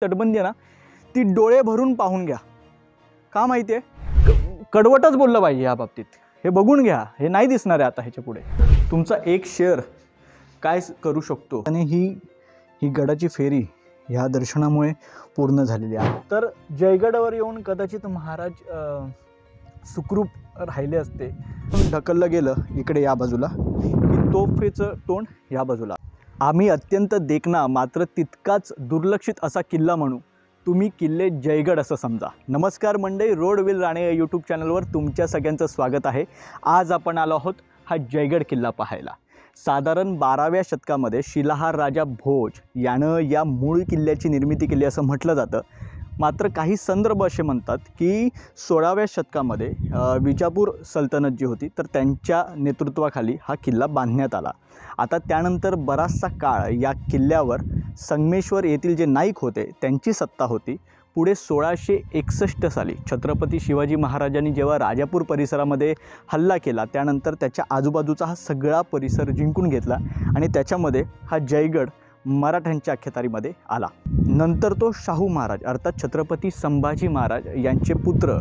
तटबंदी आहे ना ती डोळे भरून पाहून घ्या। का माहिती आहे, कडवटच बोललं पाहिजे या बाबतीत। हे बघून घ्या, हे नाही दिसणार आहे आता ह्याच्या पुढे। तुमचा एक शेअर काय करू शकतो आणि ही गडाची फेरी ह्या दर्शनामुळे पूर्ण झालेली आहे। तर जयगडावर येऊन कदाचित महाराज सुखरूप राहिले असते, पण ढकललं गेलं इकडे या बाजूला की तोफेचं तोंड या बाजूला। आम्ही अत्यंत देखणा मात्र तितकाच दुर्लक्षित असा किल्ला म्हणू, तुम्ही किल्ले जयगड असं समजा। नमस्कार मंडळी, रोड विल राणे या यूट्यूब चॅनलवर तुमच्या सगळ्यांचं स्वागत आहे। आज आपण आलो आहोत हा जयगड किल्ला पाहायला। साधारण 12व्या शतकामध्ये शिलाहार राजा भोज यानं या मूळ किल्ल्याची निर्मिती केली असं म्हटलं जातं। मात्र काही संदर्भ असे म्हणतात की 16व्या शतकामध्ये विजापूर सल्तनत जी होती तर त्यांच्या नेतृत्वाखाली हा किल्ला बांधण्यात आला। आता त्यानंतर बराचसा काळ या किल्ल्यावर संगमेश्वर येथील जे नाईक होते त्यांची सत्ता होती। पुढे 1661 साली छत्रपती शिवाजी महाराजांनी जेव्हा राजापूर परिसरामध्ये हल्ला केला त्यानंतर त्याच्या आजूबाजूचा हा सगळा परिसर जिंकून घेतला आणि त्याच्यामध्ये हा जयगड मराठ्यांच्या अखत्यारीमध्ये आला। नंतर तो शाहू महाराज अर्थात छत्रपती संभाजी महाराज यांचे पुत्र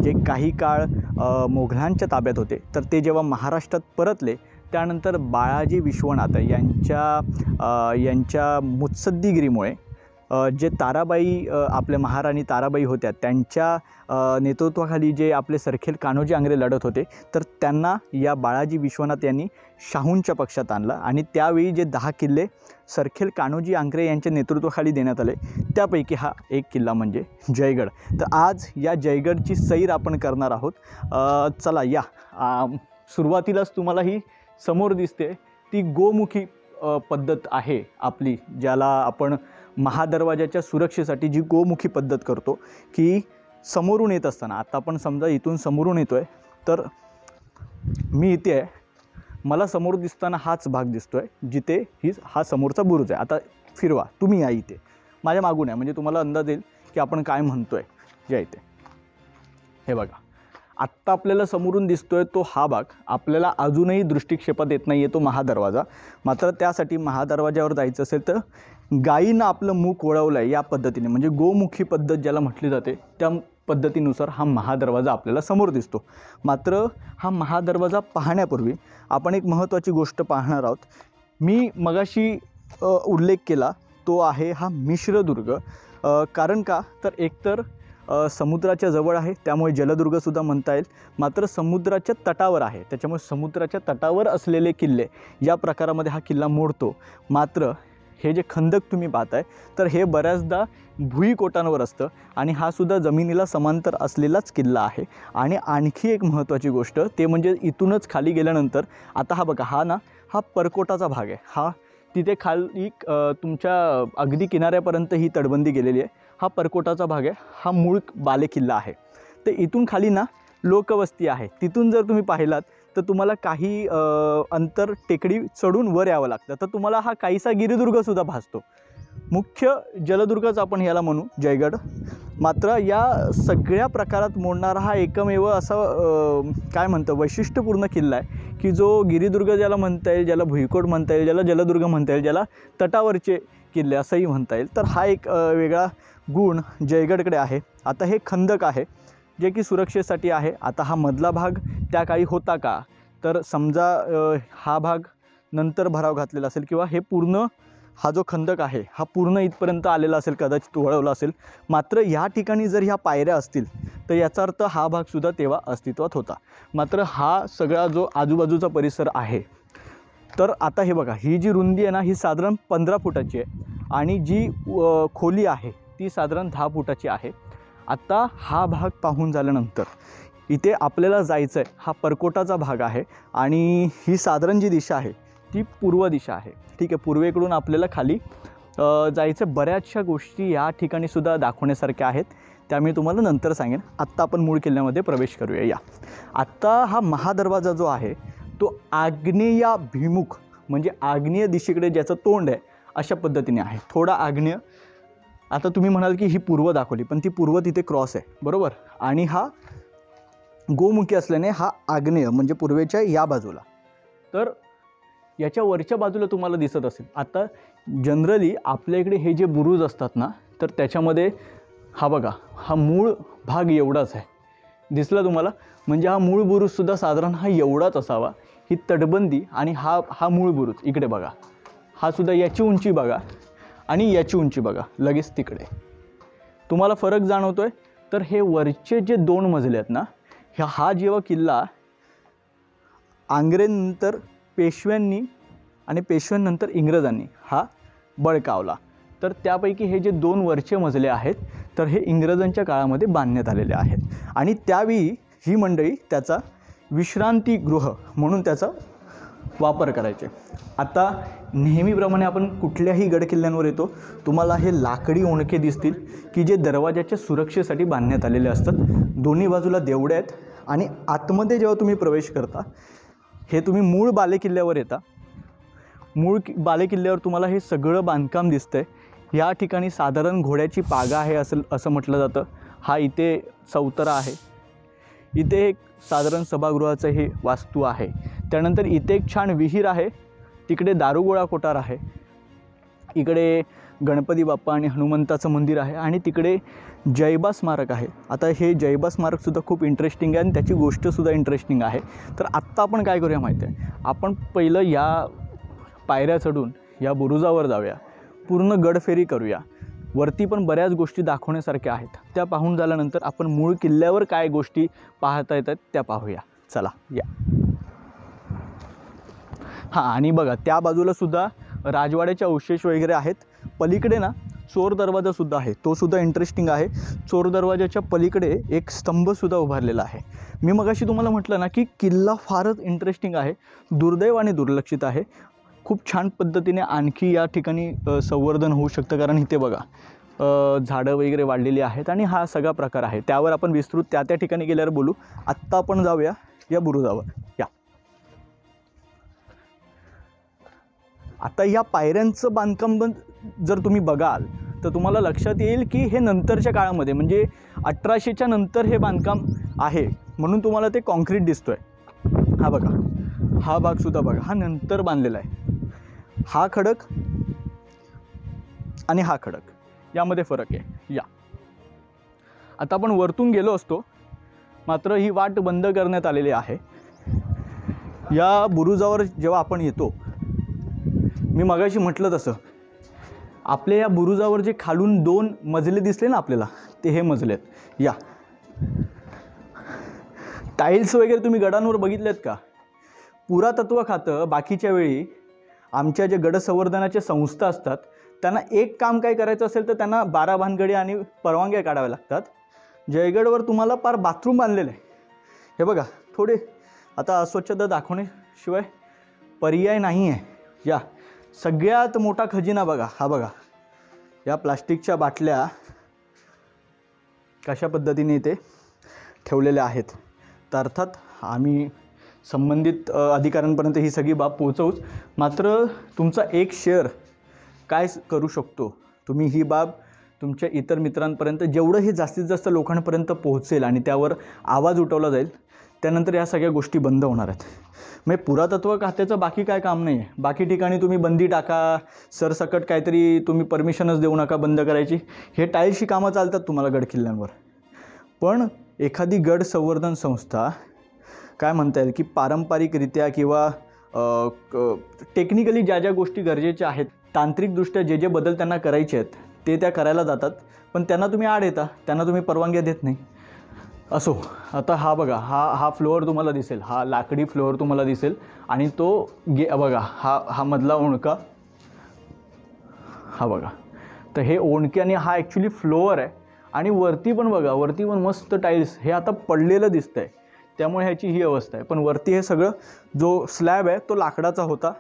जे काही काळ मोगलांच्या ताब्यात होते तर ते जेव्हा महाराष्ट्रात परतले त्यानंतर बाळाजी विश्वनाथ यांच्या मुत्सद्दीगिरीमुळे जे ताराबाई आपल्या महाराणी ताराबाई होत्या त्यांच्या नेतृत्वाखाली जे आपले सरखेल कान्होजी आंग्रे लढत होते तर त्यांना या बाळाजी विश्वनाथ यांनी शाहूंच्या पक्षात आणलं आणि त्यावेळी जे 10 किल्ले सरखेल कान्होजी आंग्रे यांच्या नेतृत्वाखाली देण्यात आले त्यापैकी हा एक किल्ला म्हणजे जयगड। तर आज या जयगडची सैर आपण करणार आहोत। चला या। सुरुवातीलाच तुम्हाला ही समोर दिसते ती गोमुखी पद्धत आहे आपली, ज्याला आपण महादरवाजाच्या सुरक्षेसाठी जी गोमुखी पद्धत करतो की समोरून येत असताना आता आपण समजा इथून समोरून येतोय तर मी इथे आहे, मला समोर दिसताना हाच भाग दिसतोय जिथे हा समोरचा बुरुज आहे। आता फिरवा तुम्ही या इथे माझ्या मागून आहे म्हणजे तुम्हाला अंदाज येईल की आपण काय म्हणतोय। या इथे हे बघा, आत्ता आपल्याला समोरून दिसतोय तो हा भाग आपल्याला अजूनही दृष्टिक्षेपात येत नाही आहे, तो महादरवाजा। मात्र त्यासाठी महादरवाजावर जायचं असेल तर गायीनं आपलं मुख वळवलं आहे या पद्धतीने, म्हणजे गोमुखी पद्धत ज्याला म्हटली जाते त्या पद्धतीनुसार हा महादरवाजा आपल्याला समोर दिसतो। मात्र हा महादरवाजा पाहण्यापूर्वी आपण एक महत्त्वाची गोष्ट पाहणार आहोत। मी मगाशी उल्लेख केला तो आहे हा मिश्रदुर्ग। कारण का तर एकतर समुद्राच्या जवळ आहे त्यामुळे जलदुर्गसुद्धा म्हणता येईल, मात्र समुद्राच्या तटावर आहे त्याच्यामुळे समुद्राच्या तटावर असलेले किल्ले या प्रकारामध्ये हा किल्ला मोडतो। मात्र हे जे खंदक तुम्ही पाहताय तर हे बऱ्याचदा भुईकोटांवर असतं आणि हा सुद्धा जमिनीला समांतर असलेलाच किल्ला आहे। आणि आणखी एक महत्त्वाची गोष्ट ते म्हणजे इथूनच खाली गेल्यानंतर आता हा बघा हा परकोटाचा भाग आहे। हा तिथे खाली तुमच्या अगदी किनाऱ्यापर्यंत ही तटबंदी गेलेली आहे। हा परकोटाचा भाग आहे, हा मूळ बालेकिल्ला आहे। तर इथून खाली लोकवस्ती आहे, तिथून जर तुम्ही पाहिलात तर तुम्हाला काही अंतर टेकडी चढून वर यावं लागतं, तर तुम्हाला हा काहीसा गिरिदुर्गसुद्धा भासतो। मुख्य जलदुर्गच आपण याला म्हणू जयगड। मात्र या सगळ्या प्रकारात मोडणारा हा एकमेव असा काय म्हणतं वैशिष्ट्यपूर्ण किल्ला आहे की जो गिरिदुर्ग ज्याला म्हणता येईल, ज्याला भुईकोट म्हणता येईल, ज्याला जलदुर्ग म्हणता येईल, ज्याला तटावरचे किल्ले असंही म्हणता येईल। तर हा एक वेगळा गुण जयगडकडे आहे। आता हे खंदक आहे जे की सुरक्षेसाठी आहे। आता हा मधला भाग त्या काळी होता का तर समजा हा भाग नंतर भराव घातलेला असेल किंवा हे पूर्ण हा जो खंदक आहे हा पूर्ण इथपर्यंत आलेला असेल, कदाचित वळवला असेल। मात्र या ठिकाणी जर ह्या पायऱ्या असतील तर याचा अर्थ हा भागसुद्धा तेव्हा अस्तित्वात होता। मात्र हा सगळा जो आजूबाजूचा परिसर आहे तर आता हे बघा, ही जी रुंदी आहे ना ही साधारण 15 फुटाची आहे आणि जी खोली आहे ती साधारण 10 फुटाची आहे। आता हा भाग पाहून झाल्यानंतर इथे आपल्याला जायचं आहे, हा परकोटाचा भाग आहे आणि ही साधारण जी दिशा आहे ती पूर्व दिशा आहे। ठीक आहे, पूर्वेकडून आपल्याला खाली जायचं। बऱ्याचशा गोष्टी या ठिकाणी सुद्धा दाखवण्यासारख्या आहेत, त्यामुळे तुम्हाला नंतर सांगेन। आत्ता आपण मूळ किल्ल्यामध्ये प्रवेश करूया। या आत्ता हा महादरवाजा जो आहे तो आग्नेयाभिमुख म्हणजे आग्नेय दिशेकडे ज्याचं तोंड आहे अशा पद्धतीने आहे, थोडा आग्नेय। आता तुम्ही म्हणाल की ही पूर्व दाखवली, पण ती पूर्व तिथे क्रॉस आहे बरोबर, आणि हा गोमुखी असल्याने हा आग्नेय म्हणजे पूर्वेच्या या बाजूला। तर याच्या वरच्या बाजूला तुम्हाला दिसत असेल, आता जनरली आपल्या इकडे हे जे बुरुज असतात ना तर त्याच्यामध्ये हा बघा, हा मूळ भाग एवढाच आहे, दिसला तुम्हाला? म्हणजे हा मूळ बुरुजसुद्धा साधारण हा एवढाच असावा. ही तटबंदी आणि हा मूळ बुरुज इकडे बघा, हा सुद्धा याची उंची बघा आणि याची उंची बघा, लगेच तिकडे तुम्हाला फरक जाणवतोय. तर हे वरचे जे 2 मजले आहेत ना, हा जेव्हा किल्ला आंग्रेनंतर पेशव्यांनी आणि पेशव्यांनंतर इंग्रजांनी हा बळकावला, तर त्यापैकी हे जे 2 वरचे मजले आहेत तर हे इंग्रजांच्या काळामध्ये बांधण्यात आलेले आहेत. आणि त्यावेळी ही मंडळी त्याचा विश्रांतीगृह म्हणून त्याचा वापर करायचे. आता नेहमीप्रमाणे आपण कुठल्याही गडकिल्ल्यांवर येतो, तुम्हाला हे लाकडी ओंडके दिसतील की जे दरवाजाच्या सुरक्षेसाठी बांधण्यात आलेले असतात. दोन्ही बाजूला देवड्या आहेत आणि आतमध्ये जेव्हा तुम्ही प्रवेश करता, हे तुम्ही मूळ बालेकिल्ल्यावर येता. मूळ बालेकिल्ल्यावर तुम्हाला हे सगळं बांधकाम दिसतंय. या ठिकाणी साधारण घोड्याची पागा आहे असं म्हटलं जातं. हा इथे चौतरा आहे. इथे एक साधारण सभागृहाचं हे वास्तू आहे. त्यानंतर इथे एक छान विहीर आहे. तिकडे दारुगोळा कोठार आहे. इकडे गणपती बाप्पा आणि हनुमंताचं मंदिर आहे आणि तिकडे जैबा स्मारक आहे. आता हे जैबा स्मारकसुद्धा खूप इंटरेस्टिंग आहे आणि त्याची गोष्टसुद्धा इंटरेस्टिंग आहे. तर आत्ता आपण काय करूया माहिती आहे, आपण पहिलं या पायऱ्या चढून या बुरुजावर जाऊया, पूर्ण गडफेरी करूया. वरती पण बऱ्याच गोष्टी दाखवण्यासारख्या आहेत. त्या पाहून झाल्यानंतर आपण मूळ किल्ल्यावर काय गोष्टी पाहता येतात त्या पाहूया. चला या. हां, आणि बघा त्या बाजूला सुद्धा राजवाड्याचे अवशेष वगैरे आहेत. पलीकडे ना चोर दरवाजासुद्धा आहे, तो सुद्धा इंटरेस्टिंग आहे. चोर दरवाजाच्या पलीकडे एक स्तंभसुद्धा उभारलेला आहे. मी मगाशी तुम्हाला म्हटलं ना की किल्ला फारच इंटरेस्टिंग आहे, दुर्दैवाने दुर्लक्षित आहे. खूप छान पद्धतीने आणखी या ठिकाणी संवर्धन होऊ शकतं, कारण इथे बघा झाडं वगैरे वाढलेली आहेत आणि हा सगळा प्रकार आहे. त्यावर आपण विस्तृत त्या ठिकाणी गेल्यावर बोलू. आत्ता आपण जाऊया या बुरुजावर. या. आता या पायऱ्यांचं बांधकाम जर तुम्ही बघाल तर तुम्हाला लक्षात येईल की हे नंतरच्या काळामध्ये म्हणजे 1800च्या नंतर हे बांधकाम आहे, म्हणून तुम्हाला ते कॉन्क्रीट दिसतोय. हा बघा, हा भागसुद्धा बघा, हा नंतर बांधलेला आहे. हा खडक आणि हा खडक यामध्ये फरक आहे. या. आता आपण वरतून गेलो असतो, मात्र ही वाट बंद करण्यात आलेली आहे. या बुरुजावर जेव्हा आपण येतो, मी मगाशी म्हटलं तसं आपल्या या बुरुजावर जे खालून 2 मजले दिसले ना आपल्याला, ते हे मजले आहेत. या टाईल्स वगैरे तुम्ही गडांवर बघितलेत का? पुरातत्व खातं बाकीच्या वेळी आमच्या जे गड संवर्धनाच्या संस्था असतात त्यांना एक काम काय करायचं असेल तर त्यांना 12 भानगडी आणि परवानग्या काढाव्या लागतात. जयगडवर तुम्हाला पार बाथरूम बांधलेलं आहे. हे बघा, थोडे आता अस्वच्छता दाखवण्याशिवाय पर्याय नाही आहे. या सगळ्यात मोठा खजिना बघा, हा बघा, या प्लास्टिकच्या बाटल्या कशा पद्धतीने इथे ठेवलेल्या आहेत. तर अर्थात आम्ही संबंधित अधिकाऱ्यांपर्यंत ही सगळी बाब पोहोचवूच, मात्र तुमचा एक शेअर काय करू शकतो, तुम्ही ही बाब तुमच्या इतर मित्रांपर्यंत जेवढं हे जास्तीत जास्त लोकांपर्यंत पोहोचेल आणि त्यावर आवाज उठवला जाईल, त्यानंतर या सगळ्या गोष्टी बंद होणार आहेत. म्हणजे पुरातत्व खात्याचं बाकी काय काम नाही आहे. बाकी ठिकाणी तुम्ही बंदी टाका, सरसकट काहीतरी तुम्ही परमिशनच देऊ नका बंद करायची, हे टाईल्सची कामं चालतात तुम्हाला गडकिल्ल्यांवर. पण एखादी गड संवर्धन संस्था काय म्हणता येईल की पारंपरिकरित्या किंवा टेक्निकली ज्या ज्या गोष्टी गरजेच्या आहेत, तांत्रिकदृष्ट्या जे जे बदल त्यांना करायचे आहेत ते त्या करायला जातात, पण त्यांना तुम्ही आड येता, त्यांना तुम्ही परवानग्या देत नाही. असो, आता हा बघा, हा फ्लोअर तुम्हाला दिसेल, हा लाकडी फ्लोअर तुम्हाला दिसेल आणि तो बघा, हा मधला ओंडका, हा बघा. तर हे ओंडके आणि हा ॲक्च्युली फ्लोअर आहे. आणि वरती पण बघा, वरती पण मस्त टाईल्स, हे आता पडलेलं दिसतंय त्यामुळे ह्याची ही अवस्था आहे. पण वरती हे सगळं जो स्लॅब आहे तो लाकडाचा होता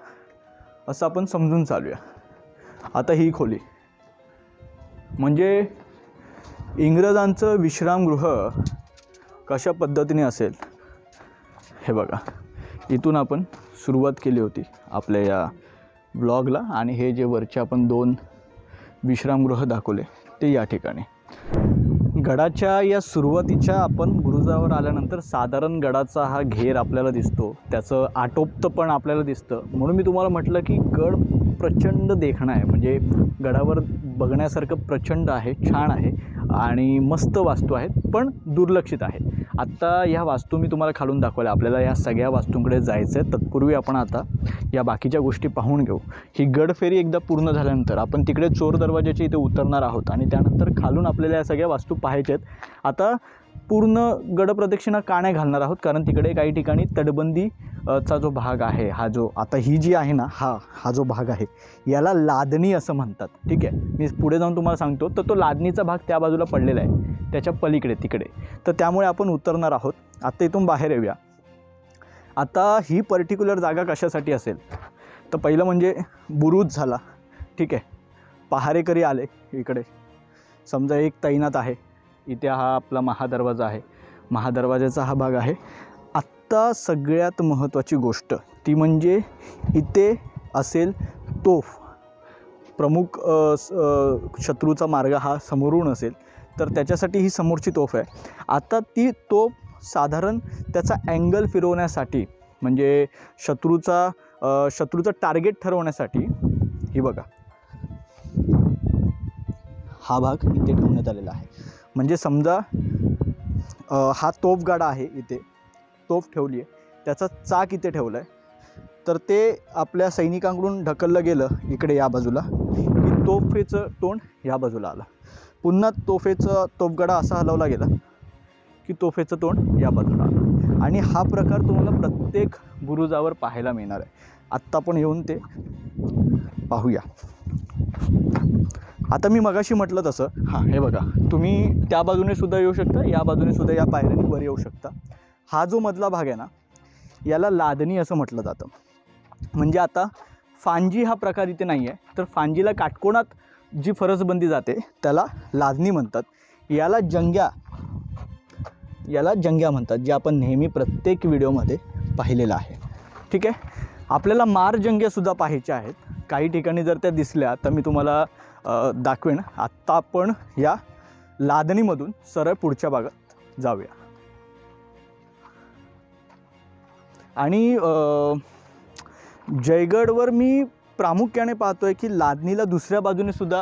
असं आपण समजून चालूया. आता ही खोली म्हणजे इंग्रजांचं विश्रामगृह कशा पद्धतीने असेल हे बघा. इथून आपण सुरुवात केली होती आपल्या या ब्लॉगला आणि हे जे वरचे आपण 2 विश्रामगृह दाखवले ते या ठिकाणी. गडाच्या या सुरुवातीच्या आपण बुरुजावर आल्यानंतर साधारण गडाचा हा घेर आपल्याला दिसतो, त्याचं आटोपतं पण आपल्याला दिसतं. म्हणून मी तुम्हाला म्हटलं की गड प्रचंड देखणं आहे, म्हणजे गडावर बघण्यासारखं प्रचंड आहे, छान आहे आणि मस्त वास्तू आहेत, पण दुर्लक्षित आहेत. आत्ता ह्या वास्तू मी तुम्हाला खालून दाखवल्या. आपल्याला ह्या सगळ्या वास्तूंकडे जायचं आहे. तत्पूर्वी आपण आता या बाकीच्या गोष्टी पाहून घेऊ. ही गडफेरी एकदा पूर्ण झाल्यानंतर आपण तिकडे चोर दरवाजाच्या इथे उतरणार आहोत आणि त्यानंतर खालून आपल्याला या सगळ्या वास्तू पाहायच्या आहेत. आता पूर्ण गडप्रदक्षिणा का नाही घालणार आहोत, कारण तिकडे काही ठिकाणी तटबंदी चा जो भाग आहे, हा जो आता ही जी आहे ना, हा जो भाग आहे याला लादणी असं म्हणतात. ठीक आहे, मी पुढे जाऊन तुम्हाला सांगतो. तर तो लादणीचा भाग त्या बाजूला पडलेला आहे, त्याच्या पलीकडे तिकडे. तर त्यामुळे आपण उतरणार आहोत. आता इथून बाहेर येऊया. आता ही पर्टिक्युलर जागा कशासाठी असेल, तर पहिलं म्हणजे बुरुज झाला. ठीक आहे, पहारेकरी आले इकडे, समजा एक तैनात आहे इथे. हा आपला महादरवाजा आहे, महादरवाजाचा हा भाग आहे. आत्ता सगळ्यात महत्त्वाची गोष्ट ती म्हणजे इथे असेल तोफ. प्रमुख शत्रूचा मार्ग हा समोरून असेल, तर त्याच्यासाठी ही समोरची तोफ आहे. आता ती तोफ साधारण त्याचा अँगल फिरवण्यासाठी, म्हणजे शत्रूचं टार्गेट ठरवण्यासाठी, ही बघा हा भाग इथे ठेवण्यात आलेला आहे. म्हणजे समजा हा तोफगाडा आहे, इथे तोफ ठेवली आहे, त्याचा चाक इथे ठेवलं आहे, तर ते आपल्या सैनिकांकडून ढकललं गेलं इकडे या बाजूला की तोफेचं तोंड या बाजूला आलं. पुन्हा तोफगाडा असा हलवला गेला की तोफेचं तोंड या बाजूला आलं. आणि हा प्रकार तुम्हाला प्रत्येक बुरुजावर पाहायला मिळणार आहे. आत्ता आपण येऊन ते पाहूया. आता मी मगाशी म्हटलं तसं, हे बघा, तुम्ही त्या बाजूने सुद्धा येऊ शकता, या बाजूने सुद्धा या पायऱ्यांनी वर येऊ शकता. हा जो मधला भाग आहे ना, याला लादणी असं म्हटलं जातं. म्हणजे आता फांजी हा प्रकार इथे नाही आहे, तर फांजीला काटकोनात जी फरसबंदी जाते त्याला लादणी म्हणतात. याला जंग्या म्हणतात, जे आपण नेहमी प्रत्येक व्हिडिओमध्ये पाहिलेलं आहे. ठीक आहे, आपल्याला मारजंग्यासुद्धा पाहायच्या आहेत. काही ठिकाणी जर त्या दिसल्या तर मी तुम्हाला दाखवेन. आत्ता आपण या लादणीमधून सरळ पुढच्या भागात जाऊया. आणि जयगडवर मी प्रामुख्याने पाहतोय की लादणीला दुसऱ्या बाजूने सुद्धा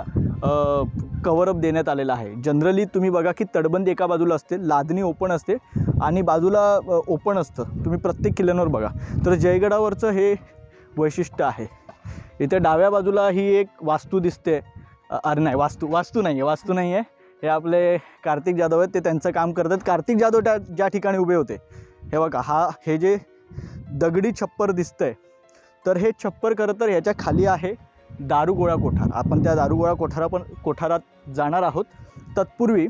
कव्हरअप देण्यात आलेला आहे. जनरली तुम्ही बघा की तटबंदी एका बाजूला असते, लादणी ओपन असते आणि बाजूला ओपन असतं. तुम्ही प्रत्येक किल्ल्यांवर बघा. तर जयगडावरचं हे वैशिष्ट्य आहे. इथे डाव्या बाजूला ही एक वास्तू दिसते. अरे नाही, वास्तू नाही आहे. हे आपले कार्तिक जाधव आहेत, ते त्यांचं काम करतात. कार्तिक जाधव ज्या ठिकाणी उभे होते, हे बघा, हे जे दगडी छप्पर दिसतंय, तर हे छप्पर खरं तर ह्याच्या खाली आहे दारुगोळा कोठार. आपण त्या दारुगोळा कोठारात जाणार आहोत. तत्पूर्वी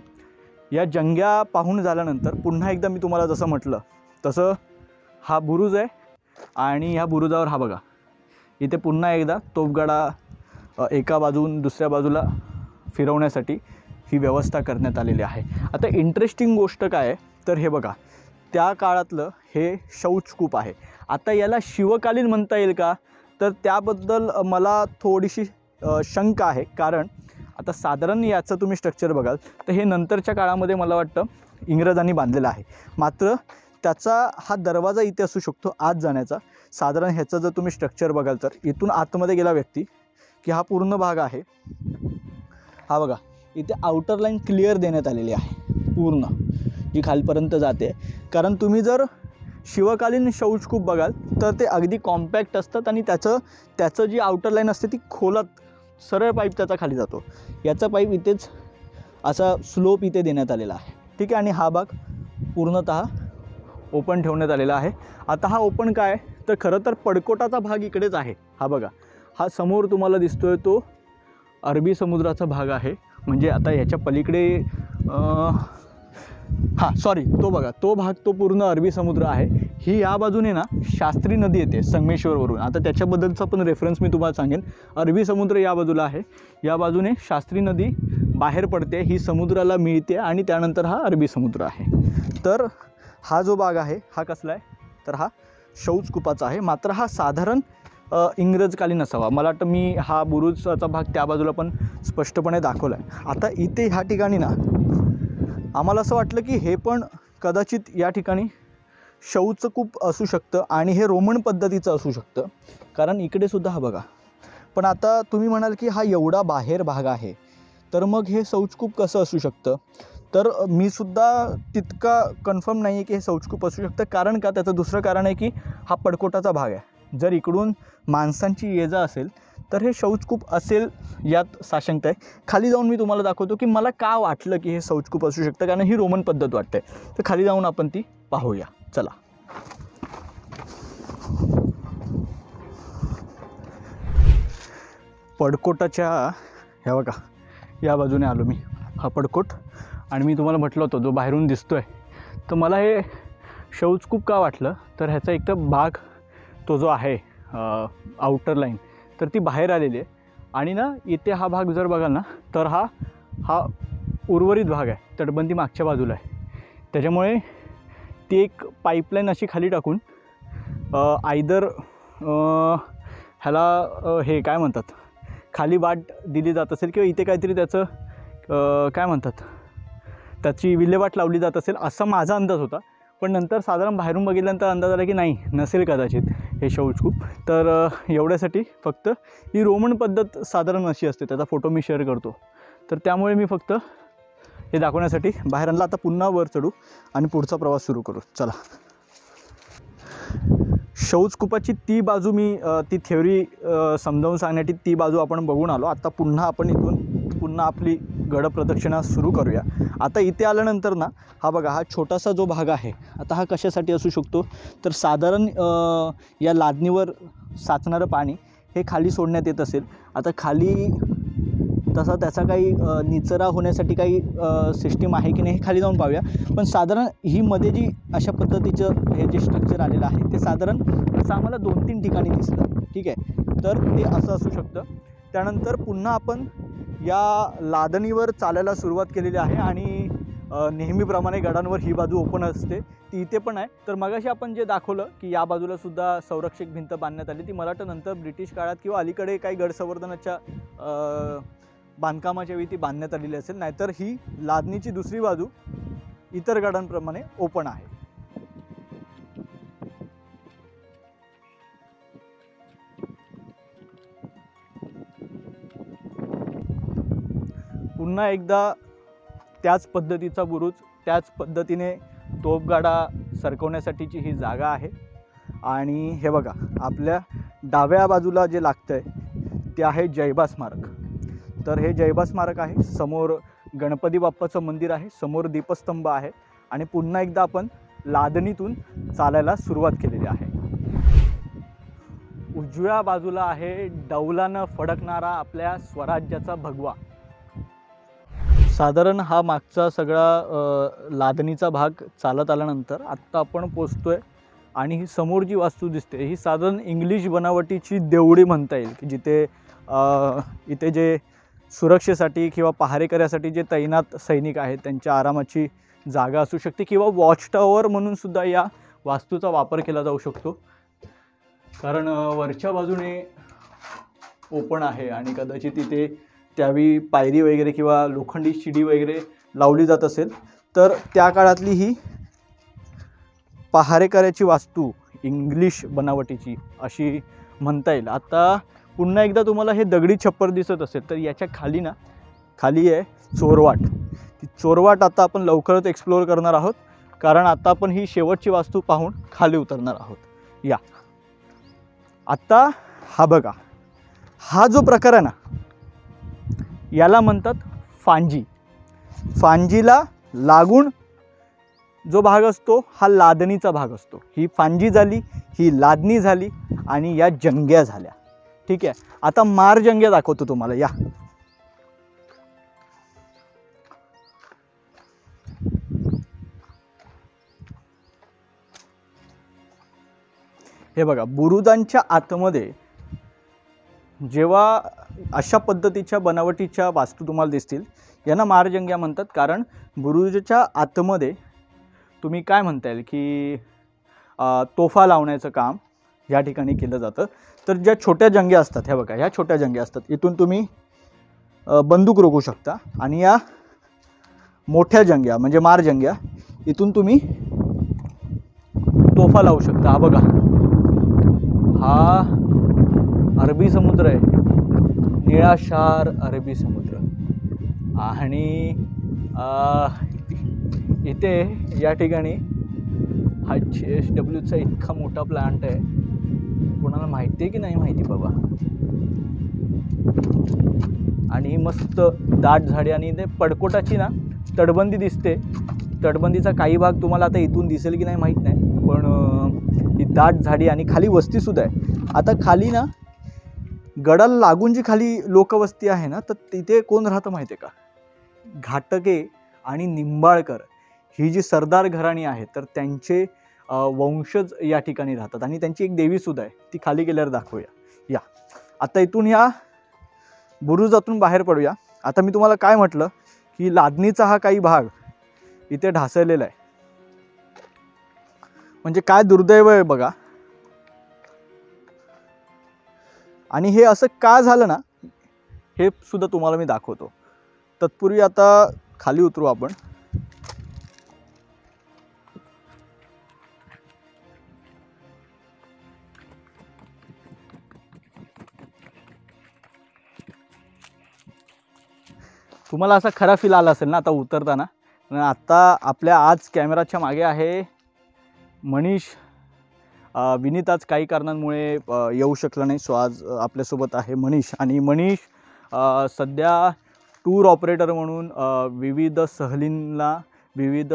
या जंग्या पाहून झाल्यानंतर पुन्हा एकदा मी तुम्हाला जसं म्हटलं तसं हा बुरुज आहे आणि ह्या बुरुजावर हा बघा, इथे पुन्हा एकदा तोफगाडा एका बाजून दुसऱ्या बाजूला फिरवण्यासाठी ही व्यवस्था करण्यात आलेली आहे. आता इंटरेस्टिंग गोष्ट काय आहे, तर हे बघा, त्या काळातलं हे शौचकूप आहे. आता याला शिवकालीन म्हणता येईल का, तर त्याबद्दल मला थोडीशी शंका आहे. कारण आता साधारण याचं तुम्ही स्ट्रक्चर बघाल तर हे नंतरच्या काळामध्ये मला वाटतं इंग्रजांनी बांधलेलं आहे. मात्र त्याचा हा दरवाजा इथे असू शकतो आत जाण्याचा. साधारण ह्याचं जर तुम्ही स्ट्रक्चर बघाल तर इथून आतमध्ये गेला व्यक्ती की हा पूर्ण भाग आहे, हा बघा, इथे आउटर लाईन क्लिअर देण्यात आलेली आहे पूर्ण, जी खालपर्यंत जाते. कारण तुम्ही जर शिवकालीन शौचकूप बघाल तर ते अगदी कॉम्पॅक्ट असतात आणि त्याचं जी आउटर लाईन असते ती खोलात सरळ पाईप त्याचा खाली जातो. याचा पाईप इथेच असा स्लोप इथे देण्यात आलेला आहे. ठीक आहे, आणि हा भाग पूर्णतः ओपन ठेवण्यात आलेला आहे. आता हा ओपन काय, तर खरं तर पडकोटाचा भाग इकडेच आहे. हा बघा, हा समोर तुम्हाला दिसतोय तो अरबी समुद्राचा भाग आहे. म्हणजे आता याच्या पलीकडे तो बघा, तो भाग तो पूर्ण अरबी समुद्र आहे. ही या बाजूने ना शास्त्री नदी येते संगमेश्वरवरून. आता त्याच्याबद्दलचा पण रेफरन्स मी तुम्हाला सांगेन. अरबी समुद्र या बाजूला आहे, या बाजूने शास्त्री नदी बाहेर पडते, ही समुद्राला मिळते आणि त्यानंतर हा अरबी समुद्र आहे. तर हा जो भाग आहे हा कसला आहे, तर हा शौचकूपाचा आहे. मात्र हा साधारण इंग्रजकालीन असावा. मला वाटतं मी हा बुरुजचा भाग त्या बाजूला पण स्पष्टपणे दाखवला आहे. आता इथे ह्या ठिकाणी ना आम्हाला असं वाटलं की हे पण कदाचित या ठिकाणी शौचकूप असू शकतं आणि हे रोमन पद्धतीचं असू शकतं. कारण इकडे सुद्धा हा बघा, पण आता तुम्ही म्हणाल की हा एवढा बाहेर भाग आहे, तर मग हे शौचकूप कसं असू शकतं? तर मी सुद्धा तितका कन्फर्म नाही आहे की हे शौचकूप असू शकतं. कारण का, त्याचं दुसरं कारण आहे की हा पडकोटाचा भाग आहे. जर इकडून माणसांची ये-जा असेल तर हे शौचकूप असेल यात साशंकता आहे. खाली जाऊन मी तुम्हाला दाखवतो की मला का वाटलं की हे शौचकूप असू शकतं, कारण ही रोमन पद्धत वाटते. तर खाली जाऊन आपण ती पाहूया, चला. पडकोटाच्या ह्या बघा, या बाजूने आलो मी. हा पडकोट, आणि मी तुम्हाला म्हटलं होतं जो बाहेरून दिसतो आहे, तर मला हे शौचकूप का वाटलं, तर ह्याचा एक तर भाग तो जो आहे आउटर लाईन, तर ती बाहेर आलेली आहे. आणि ना इथे हा भाग जर बघाल ना, तर हा उर्वरित भाग आहे, तटबंदी मागच्या बाजूला आहे. त्याच्यामुळे ती एक पाईपलाईन अशी खाली टाकून आयदर ह्याला हे काय म्हणतात, खाली वाट दिली जात असेल, किंवा इथे काहीतरी त्याचं काय म्हणतात, त्याची विल्हेवाट लावली जात असेल, असा माझा अंदाज होता. पण नंतर साधारण बाहेरून बघितल्यानंतर अंदाज आला की नाही, नसेल कदाचित हे शौचकूप. तर एवढ्यासाठी फक्त ही रोमन पद्धत साधारण अशी असते, त्याचा फोटो मी शेअर करतो. तर त्यामुळे मी फक्त हे दाखवण्यासाठी बाहेर आणला. आता पुन्हा वर चढू आणि पुढचा प्रवास सुरू करू, चला. शौचकूपाची ती बाजू मी ती थेअरी समजावून सांगण्याची ती बाजू आपण बघून आलो. आता पुन्हा आपण इथून पुन्हा आपली गडप्रदक्षिणा सुरू करूया. आता इथे आल्यानंतर ना, हा बघा, हा छोटासा जो भाग आहे, आता हा कशासाठी असू शकतो, तर साधारण या लादणीवर साचणारं पाणी हे खाली सोडण्यात येत असेल. आता खाली तसा त्याचा काही निचरा होण्यासाठी काही सिस्टीम आहे की नाही हे खाली जाऊन पाहूया. पण साधारण ही मध्ये जी अशा पद्धतीचं हे जे स्ट्रक्चर आलेलं आहे, ते साधारण असं आम्हाला 2-3 ठिकाणी दिसलं, ठीक आहे. तर ते असं असू शकतं. त्यानंतर पुन्हा आपण या लादणीवर चालायला सुरुवात केलेली आहे, आणि नेहमीप्रमाणे गडांवर ही बाजू ओपन असते, ती इथे पण आहे. तर मगाशी आपण जे दाखवलं की या बाजूला सुद्धा संरक्षक भिंत बांधण्यात आली, ती मला वाटतं नंतर ब्रिटिश काळात किंवा अलीकडे काही गडसंवर्धनाच्या बांधकामाच्या वेळी ती बांधण्यात आलेली असेल. नाहीतर ही लादणीची दुसरी बाजू इतर गडांप्रमाणे ओपन आहे. पुन्हा एकदा त्याच पद्धतीचा बुरुज, त्याच पद्धतीने तोफगाडा सरकवण्यासाठीची ही जागा आहे. आणि हे बघा, आपल्या डाव्या बाजूला जे लागतं आहे ते आहे जैबा स्मारक. तर हे जैबा स्मारक आहे. समोर गणपती बाप्पाचं मंदिर आहे, समोर दीपस्तंभ आहे, आणि पुन्हा एकदा आपण लादणीतून चालायला सुरुवात केलेली आहे. उजव्या बाजूला आहे डौलानं फडकणारा आपल्या स्वराज्याचा भगवा. साधारण हा मागचा सगळा लादणीचा भाग चालत आल्यानंतर आत्ता आपण पोचतोय, आणि ही समोर जी वास्तू दिसते ही साधारण इंग्लिश बनावटीची देवळी म्हणता येईल, की जिथे इथे जे सुरक्षेसाठी किंवा पहारेकऱ्यासाठी जे तैनात सैनिक आहेत त्यांच्या आरामाची जागा असू शकते, किंवा वॉच टॉवर म्हणून सुद्धा या वास्तूचा वापर केला जाऊ शकतो. कारण वरच्या बाजूने ओपन आहे, आणि कदाचित इथे त्यावेळी पायरी वगैरे किंवा लोखंडी शिडी वगैरे लावली जात असेल. तर त्या काळातली ही पहारेकऱ्याची वास्तू इंग्लिश बनावटीची अशी म्हणता येईल. आता पुन्हा एकदा तुम्हाला हे दगडी छप्पर दिसत असेल, तर याच्या खाली ना, खाली आहे चोरवाट. ती चोरवाट आता आपण लवकरच एक्सप्लोअर करणार आहोत, कारण आता आपण ही शेवटची वास्तू पाहून खाली उतरणार आहोत. या आता हा बघा, हा जो प्रकार आहे ना, याला म्हणतात फांजी. फांजीला लागून जो भाग असतो हा लादणीचा भाग असतो. ही फांजी झाली, ही लादणी झाली, आणि या जंग्या झाल्या, ठीक आहे. आता मार जंग्या दाखवतो तुम्हाला. या हे बघा, बुरुजांच्या आतमध्ये जेव्हा अशा पद्धतीच्या बनावटीच्या वास्तू तुम्हाला दिसतील, यांना मारजंग्या म्हणतात. कारण बुरुजाच्या आतमध्ये तुम्ही काय म्हणता येईल की तोफा लावण्याचं काम या ठिकाणी केलं जातं. तर ज्या छोट्या जंग्या असतात, ह्या बघा, ह्या छोट्या जंग्या असतात, इथून तुम्ही बंदूक रोखू शकता, आणि या मोठ्या जंग्या म्हणजे मारजंग्या, इथून तुम्ही तोफा लावू शकता. हा बघा, हा अरबी समुद्र आहे, निळाशार अरबी समुद्र. आणि इथे या ठिकाणी हा JSWचा इतका मोठा प्लांट आहे, कोणाला माहिती आहे की नाही माहिती बाबा. आणि मस्त दाट झाडी आणि ते पडकोटाची ना तटबंदी दिसते. तटबंदीचा काही भाग तुम्हाला आता इथून दिसेल की नाही माहीत नाही, पण ही दाट झाडी आणि खाली वस्तीसुद्धा आहे. आता खाली ना गडाला लागून जी खाली लोकवस्ती आहे ना, तर तिथे कोण राहतं माहिती आहे का? घाटगे आणि निंबाळकर ही जी सरदार घराणी आहे, तर त्यांचे वंशज या ठिकाणी राहतात. आणि त्यांची एक देवीसुद्धा आहे, ती खाली गेल्यावर दाखवूया. या आता इथून या बुरुजातून बाहेर पडूया. आता मी तुम्हाला काय म्हटलं की लादणीचा हा काही भाग इथे ढासळलेला आहे, म्हणजे काय दुर्दैव आहे बघा. आणि हे असं का झालं ना, हे सुद्धा तुम्हाला मी दाखवतो. तत्पूर्वी आता खाली उतरू आपण. तुम्हाला असा खरा फील आला असेल ना आता उतरताना. आता आपल्या आज कॅमेराच्या मागे आहे मनीष. विनीत आज काही कारणांमुळे येऊ शकला नाही, सो आज आपल्यासोबत आहे मनीष. आणि मनीष सध्या टूर ऑपरेटर म्हणून विविध सहलींना विविध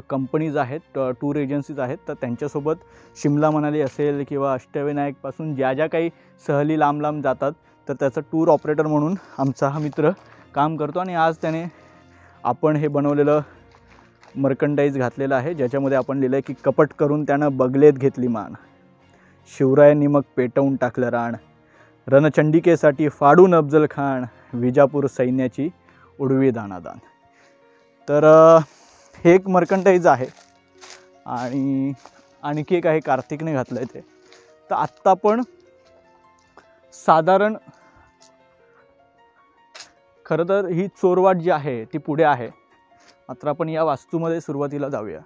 कंपनीज आहेत, टूर एजन्सीज आहेत, तर त्यांच्यासोबत शिमला मनाली असेल किंवा अष्टविनायकपासून ज्या ज्या काही सहली लांब लांब जातात, तर त्याचं टूर ऑपरेटर म्हणून आमचा हा मित्र काम करतो. आणि आज त्याने आपण हे बनवलेलं मर्कंडाईज घातलेलं आहे, ज्याच्यामध्ये आपण लिहिलं आहे की कपट करून त्यानं बगलेत घेतली मान, शिवरायांनी मग पेटवून टाकलं राण, रणचंडिकेसाठी फाडून अफजल खान, विजापूर सैन्याची उडवी दाणादान. तर हे एक मर्कंडाईज आहे. आणि आणखी एक आहे, कार्तिकने घातलं आहे ते. तर आत्ता पण साधारण खरं तर ही चोरवाट जी आहे ती पुढे आहे, मात्र आपण या वास्तूमध्ये सुरुवातीला जाऊया.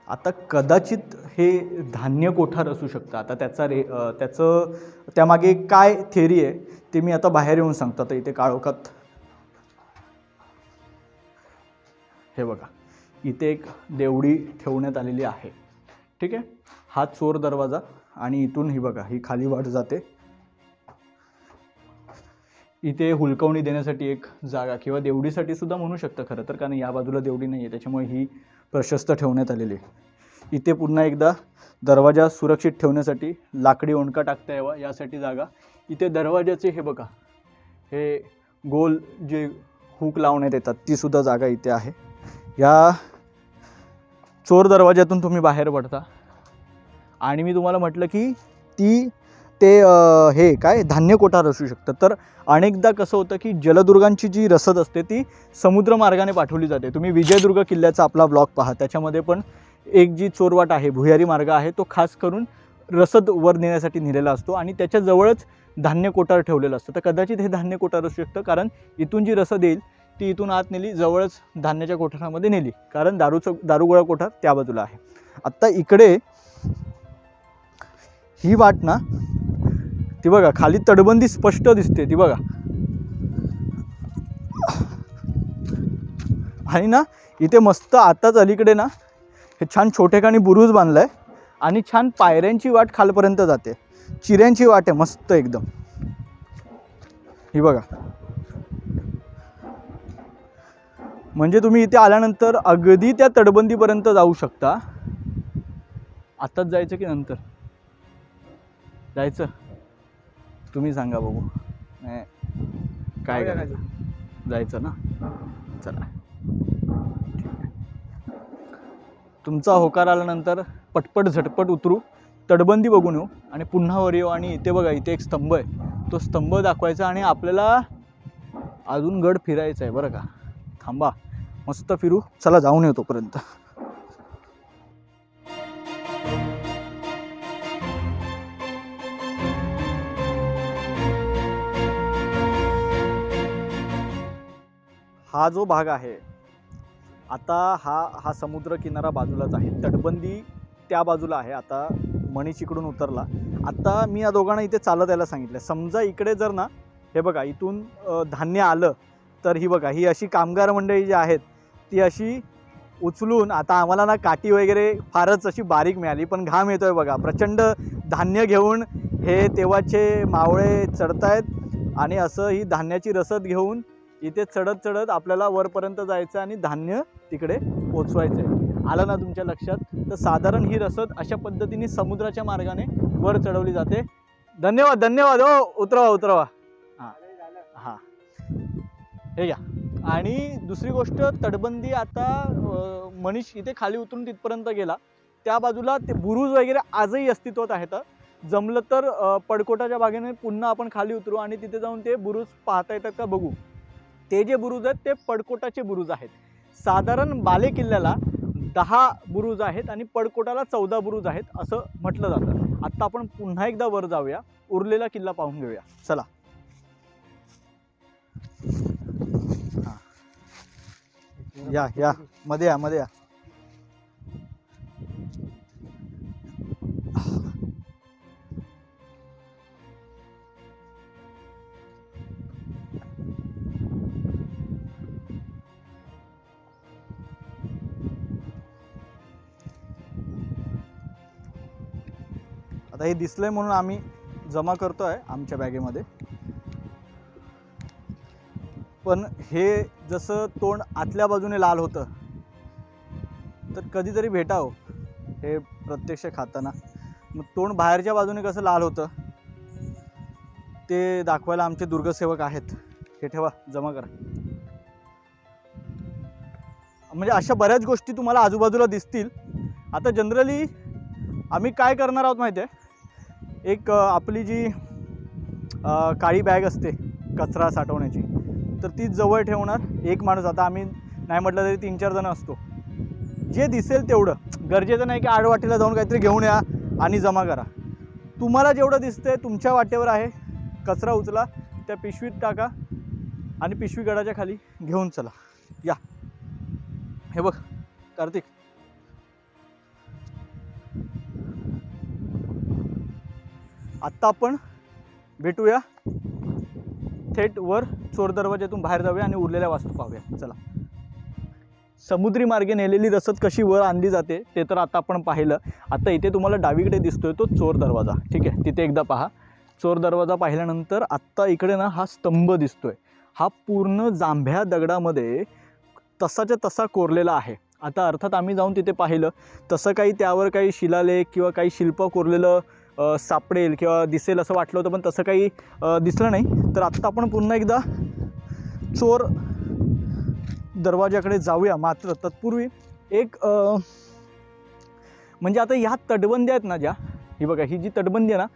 आता कदाचित हे धान्य कोठार असू शकतं. आता त्याचं त्यामागे काय थेरी आहे ते मी आता बाहेर येऊन सांगतो. आता इथे काळोखात हे बघा, इथे एक देवडी ठेवण्यात आलेली आहे. ठीक आहे, हा चोर दरवाजा. आणि इथून ही बघा, ही खाली वाट जाते. इथे हुलकवणी देण्यासाठी एक जागा किंवा देवडीसाठी सुद्धा म्हणू शकतं खरं तर, कारण या बाजूला देवडी नाही आहे, त्याच्यामुळे ही प्रशस्त ठेवण्यात आलेली आहे. इथे पुन्हा एकदा दरवाजा सुरक्षित ठेवण्यासाठी लाकडी ओंडका टाकता यावा यासाठी जागा. इथे दरवाजाचे हे बघा, हे गोल जे हुक लावण्यात येतात ती सुद्धा जागा इथे आहे. या चोर दरवाजातून तुम्ही बाहेर पडता. आणि मी तुम्हाला म्हटलं की ते हे काय धान्य कोठार असू शकतं. तर अनेकदा कसं होतं की जलदुर्गांची जी रसद असते ती समुद्र मार्गाने पाठवली जाते. तुम्ही विजयदुर्ग किल्ल्याचा आपला ब्लॉग पहा, त्याच्यामध्ये पण एक जी चोरवाट आहे, भुयारी मार्ग आहे, तो खास करून रसद वर नेण्यासाठी नेलेला असतो. आणि त्याच्याजवळच धान्य कोठार ठेवलेलं असतं. तर कदाचित हे धान्य कोठार असू शकतं, कारण इथून जी रसद येईल ती इथून आत नेली, जवळच धान्याच्या कोठारामध्ये नेली, कारण दारुगोळा कोठार त्या बाजूला आहे. आत्ता इकडे ही वाट ना, ती बघा खाली तटबंदी स्पष्ट दिसते, ती बघा. आणि ना इथे मस्त आताच अलीकडे ना हे छान छोटेखानी बुरुज बांधलाय आणि छान पायऱ्यांची वाट खालपर्यंत जाते, चिऱ्यांची वाट आहे मस्त एकदम. ही बघा, म्हणजे तुम्ही इथे आल्यानंतर अगदी त्या तटबंदीपर्यंत जाऊ शकता. आताच जायचं की नंतर जायचं तुम्ही सांगा बघू. काय करायचं, जायचं ना, चला ठीक आहे. तुमचा होकार आल्यानंतर पटपट झटपट उतरू, तटबंदी बघून येऊ आणि पुन्हा वर येऊ. आणि इथे बघा, इथे एक स्तंभ आहे, तो स्तंभ दाखवायचा. आणि आपल्याला अजून गड फिरायचा आहे बरं का. थांबा, मस्त फिरू, चला जाऊन येऊ तोपर्यंत. हा जो भाग आहे आता हा समुद्र किनारा बाजूलाच आहे, तटबंदी त्या बाजूला आहे. आता मनीष इकडून उतरला. आता मी या दोघांना इथे चालत यायला सांगितलं. समजा इकडे जर ना हे बघा इथून धान्य आलं तर ही बघा ही अशी कामगार मंडळी जी आहेत ती अशी उचलून, आता आम्हाला ना काठी वगैरे फारच अशी बारीक मिळाली, पण घाम येतोय बघा. प्रचंड धान्य घेऊन हे तेव्हाचे मावळे चढतायत आणि असं ही धान्याची रसद घेऊन इथे चढत चढत आपल्याला वरपर्यंत जायचं आणि धान्य तिकडे पोचवायचं आहे. आलं ना तुमच्या लक्षात? तर साधारण ही रसद अशा पद्धतीने समुद्राच्या मार्गाने वर चढवली जाते. धन्यवाद धन्यवाद. हो उतरवा उतरवा. हां हां हे घ्या. आणि दुसरी गोष्ट, तटबंदी आता मनीष इथे खाली उतरून तिथपर्यंत गेला. त्या बाजूला ते बुरुज वगैरे आजही अस्तित्वात आहेत. जमलं तर पडकोटाच्या बागेने पुन्हा आपण खाली उतरू आणि तिथे जाऊन ते बुरुज पाहता येतात का बघू. ते जे बुरुज आहेत ते पडकोटाचे बुरुज आहेत. साधारण बाले किल्ल्याला 10 बुरुज आहेत आणि पडकोटाला 14 बुरुज आहेत असं म्हटलं जातं. आत्ता आपण पुन्हा एकदा वर जाऊया, उरलेला किल्ला पाहून घेऊया. चला. या या मध्ये या मध्ये या. आता हे दिसलंय म्हणून आम्ही जमा करतोय आमच्या बॅगेमध्ये. पण हे जसं तोंड आतल्या बाजूने लाल होतं तर कधीतरी भेटावं हे प्रत्यक्ष खाताना. मग तोंड बाहेरच्या बाजूने कसं लाल होतं ते दाखवायला आमचे दुर्गसेवक आहेत. हे ठेवा, जमा करा. म्हणजे अशा बऱ्याच गोष्टी तुम्हाला आजूबाजूला दिसतील. आता जनरली आम्ही काय करणार आहोत माहिती आहे, एक आपली जी काळी बॅग असते कचरा साठवण्याची, तर ती जवळ ठेवणार. एक माणूस, आता आम्ही नाही म्हटलं तरी 3-4 जण असतो. जे दिसेल तेवढं, गरजेचं नाही की आडवाटेला जाऊन काहीतरी घेऊन या आणि जमा करा. तुम्हाला जेवढं दिसतंय तुमच्या वाटेवर आहे, कचरा उचला, त्या पिशवीत टाका आणि पिशवी गडाच्या खाली घेऊन चला. या हे बघ कार्तिक, आत्ता आपण भेटूया थेट वर चोर दरवाज्यातून बाहेर जाऊया आणि उरलेल्या वास्तू पाहूया. चला. समुद्री मार्गे नेलेली रसद कशी वर आणली जाते ते तर आता आपण पाहिलं. आता इथे तुम्हाला डावीकडे दिसतोय तो चोर दरवाजा, ठीक आहे, तिथे एकदा पहा. चोर दरवाजा पाहिल्यानंतर आत्ता इकडे ना हा स्तंभ दिसतोय. हा पूर्ण जांभ्या दगडामध्ये तसाच्या तसा कोरलेला आहे. आता अर्थात आम्ही जाऊन तिथे पाहिलं, तसं काही त्यावर काही शिलालेख किंवा काही शिल्प कोरलेलं सापडेल किंवा दिसेल असं वाटलं होतं, पण तसं काही दिसलं नाही. तर आत्ता आपण पुन्हा एकदा चोर दरवाजाकडे जाऊया. मात्र तत्पूर्वी एक म्हणजे आता ह्या तटबंदी आहेत ना ज्या, ही बघा ही जी तटबंदी आहे ना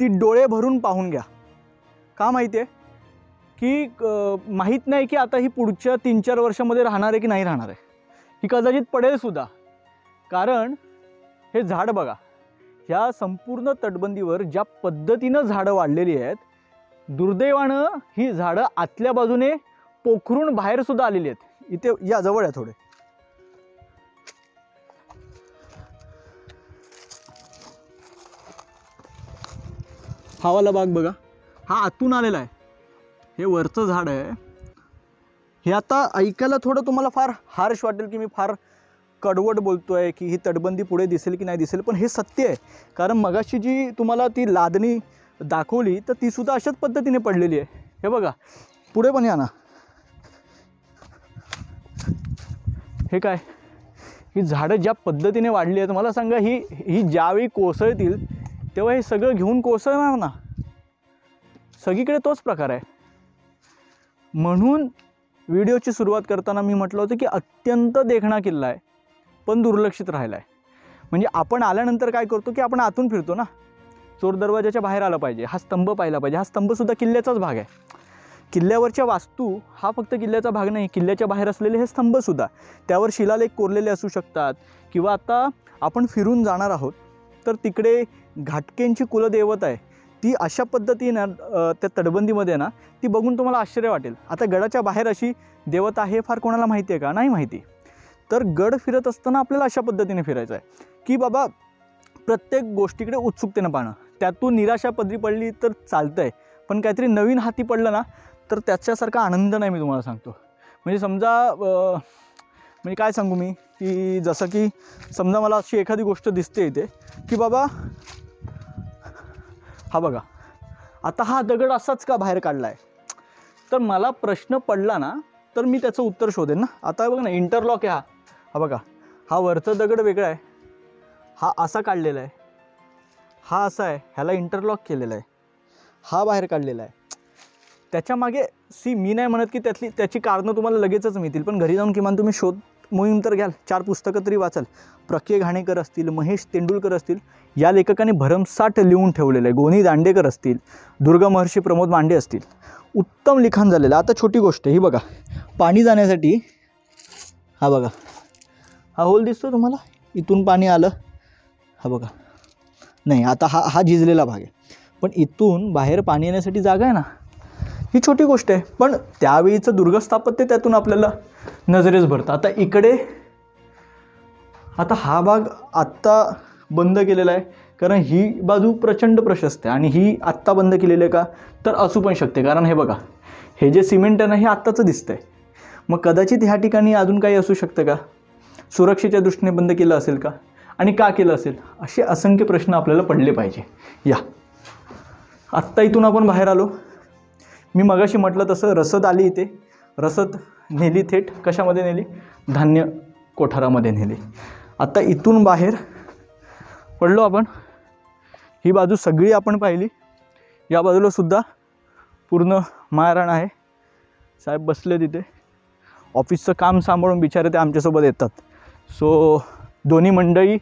ती डोळे भरून पाहून घ्या. का माहिती आहे की माहीत नाही की आता ही पुढच्या 3-4 वर्षामध्ये राहणार आहे की नाही राहणार आहे. ही कदाचित पडेल सुद्धा. कारण हे झाड बघा, ह्या संपूर्ण तटबंदीवर ज्या पद्धतीनं झाडं वाढलेली आहेत, दुर्दैवानं ही झाडं आतल्या बाजूने पोखरून बाहेर सुद्धा आलेली आहेत. इथे या जवळ आहे थोडे. हा वाला बाग बघा, हा आतून आलेला आहे. हे वरचं झाड आहे. हे आता ऐकायला थोडं तुम्हाला फार हार्श वाटेल की मी फार कडवट बोलतोय की ही तटबंदी पुढे दिसेल की नाही दिसेल, पण हे सत्य आहे. कारण मगाशी जी तुम्हाला ती लादणी दाखवली तर ती सुद्धा अशाच पद्धतीने पडलेली आहे. हे बघा, पुढे पण या ना. हे काय, ही झाडं ज्या पद्धतीने वाढली आहेत, मला सांगा ही ज्यावेळी कोसळतील तेव्हा हे सगळं घेऊन कोसळणार ना. सगळीकडे तोच प्रकार आहे. म्हणून व्हिडिओची सुरुवात करताना मी म्हटलं होतं की अत्यंत देखणा किल्ला आहे पण दुर्लक्षित राहिला आहे. म्हणजे आपण आल्यानंतर काय करतो की आपण आतून फिरतो ना, चोर दरवाजाच्या बाहेर आलं पाहिजे, हा स्तंभ पाहिला पाहिजे. हा स्तंभसुद्धा किल्ल्याचाच भाग आहे. किल्ल्यावरच्या वास्तू हा फक्त किल्ल्याचा भाग नाही, किल्ल्याच्या बाहेर असलेले हे स्तंभसुद्धा, त्यावर शिलालेख कोरलेले असू शकतात. किंवा आता आपण फिरून जाणार आहोत तर तिकडे घाटकेंची कुलदेवता आहे, ती अशा पद्धतीनं त्या तटबंदीमध्ये ना ती बघून तुम्हाला आश्चर्य वाटेल. आता गडाच्या बाहेर अशी देवता आहे फार कोणाला माहिती आहे का? नाही माहिती. तर गड फिरत असताना आपल्याला अशा पद्धतीने फिरायचं आहे की बाबा प्रत्येक गोष्टीकडे उत्सुकतेनं पाहणं. त्यातून निराशा पदरी पडली तर चालतं आहे, पण काहीतरी नवीन हाती पडलं ना तर त्याच्यासारखा आनंद नाही, मी तुम्हाला सांगतो. म्हणजे समजा म्हणजे काय सांगू मी, की जसं की समजा मला अशी एखादी गोष्ट दिसते इथे की बाबा हा बघा, आता हा दगड असाच का बाहेर काढला आहे, तर मला प्रश्न पडला ना तर मी त्याचं उत्तर शोधेन ना. आता बघा ना, इंटरलॉक आहे हा बघा, हा वरचा दगड वेगळा आहे, हा असा काढलेला आहे, हा असा आहे, ह्याला इंटरलॉक केलेला आहे, हा बाहेर काढलेला आहे. त्याच्यामागे मी नाही म्हणत की त्याची कारणं तुम्हाला लगेचच मिळतील, पण घरी जाऊन किमान तुम्ही शोध मोहीम तर घ्याल, 4 पुस्तकं तरी वाचाल. प्र.के. घाणेकर असतील, महेश तेंडुलकर असतील, या लेखकाने भरमसाठ लिहून ठेवलेलं आहे. गोनी दांडेकर असतील, दुर्गा महर्षी प्रमोद मांडे असतील, उत्तम लिखाण झालेलं. आता छोटी गोष्ट ही बघा, पाणी जाण्यासाठी हा बघा, हा होल दिसतो तुम्हाला, इथून पाणी आलं, हा बघा, नाही आता हा झिजलेला भाग आहे, पण इथून बाहेर पाणी येण्यासाठी जागा आहे ना. ही छोटी गोष्ट आहे, पण त्यावेळीचं दुर्गस्थापत्य त्यातून आपल्याला नजरेस भरतं. आता इकडे आता हा भाग आत्ता बंद केलेला आहे, कारण ही बाजू प्रचंड प्रशस्त आहे आणि ही आत्ता बंद केलेली आहे का, तर असू पण शकते. कारण हे बघा, हे जे सिमेंट आहे ना, हे आत्ताचं दिसतं आहे. मग कदाचित ह्या ठिकाणी अजून काही असू शकतं का, सुरक्षेच्या दृष्टीने बंद केलं असेल का, आणि का केलं असेल, असे असंख्य प्रश्न आपल्याला पडले पाहिजे. या आत्ता इथून आपण बाहेर आलो, मी मगाशी म्हटलं तसं रसद आली इथे, रसद नेली थेट कशामध्ये नेली, धान्य कोठारामध्ये नेली. आता इथून बाहेर पडलो आपण, ही बाजू सगळी आपण पाहिली, या बाजूला सुद्धा पूर्ण माळरान आहे. साहेब बसले तिथे, ऑफिसचं काम सांभाळून बिचारे ते आमच्यासोबत येतात. सो दोन्ही मंडळी,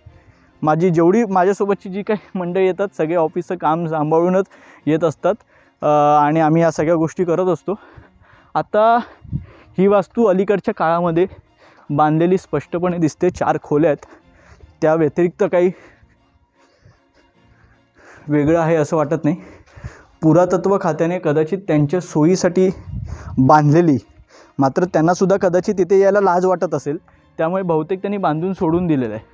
माझी जेवढी माझ्यासोबतची जी काही मंडळी येतात, सगळे ऑफिसचं काम सांभाळूनच येत असतात आणि आम्ही या सगळ्या गोष्टी करत असतो. आता ही वास्तू अलीकडच्या काळामध्ये बांधलेली स्पष्टपणे दिसते. 4 खोल्या आहेत, त्या व्यतिरिक्त काही वेगळं आहे असं वाटत नाही. पुरातत्व खात्याने कदाचित त्यांच्या सोयीसाठी बांधलेली, मात्र त्यांनासुद्धा कदाचित इथे यायला लाज वाटत असेल, त्यामुळे बहुतेक त्यांनी बांधून सोडून दिलेलं आहे.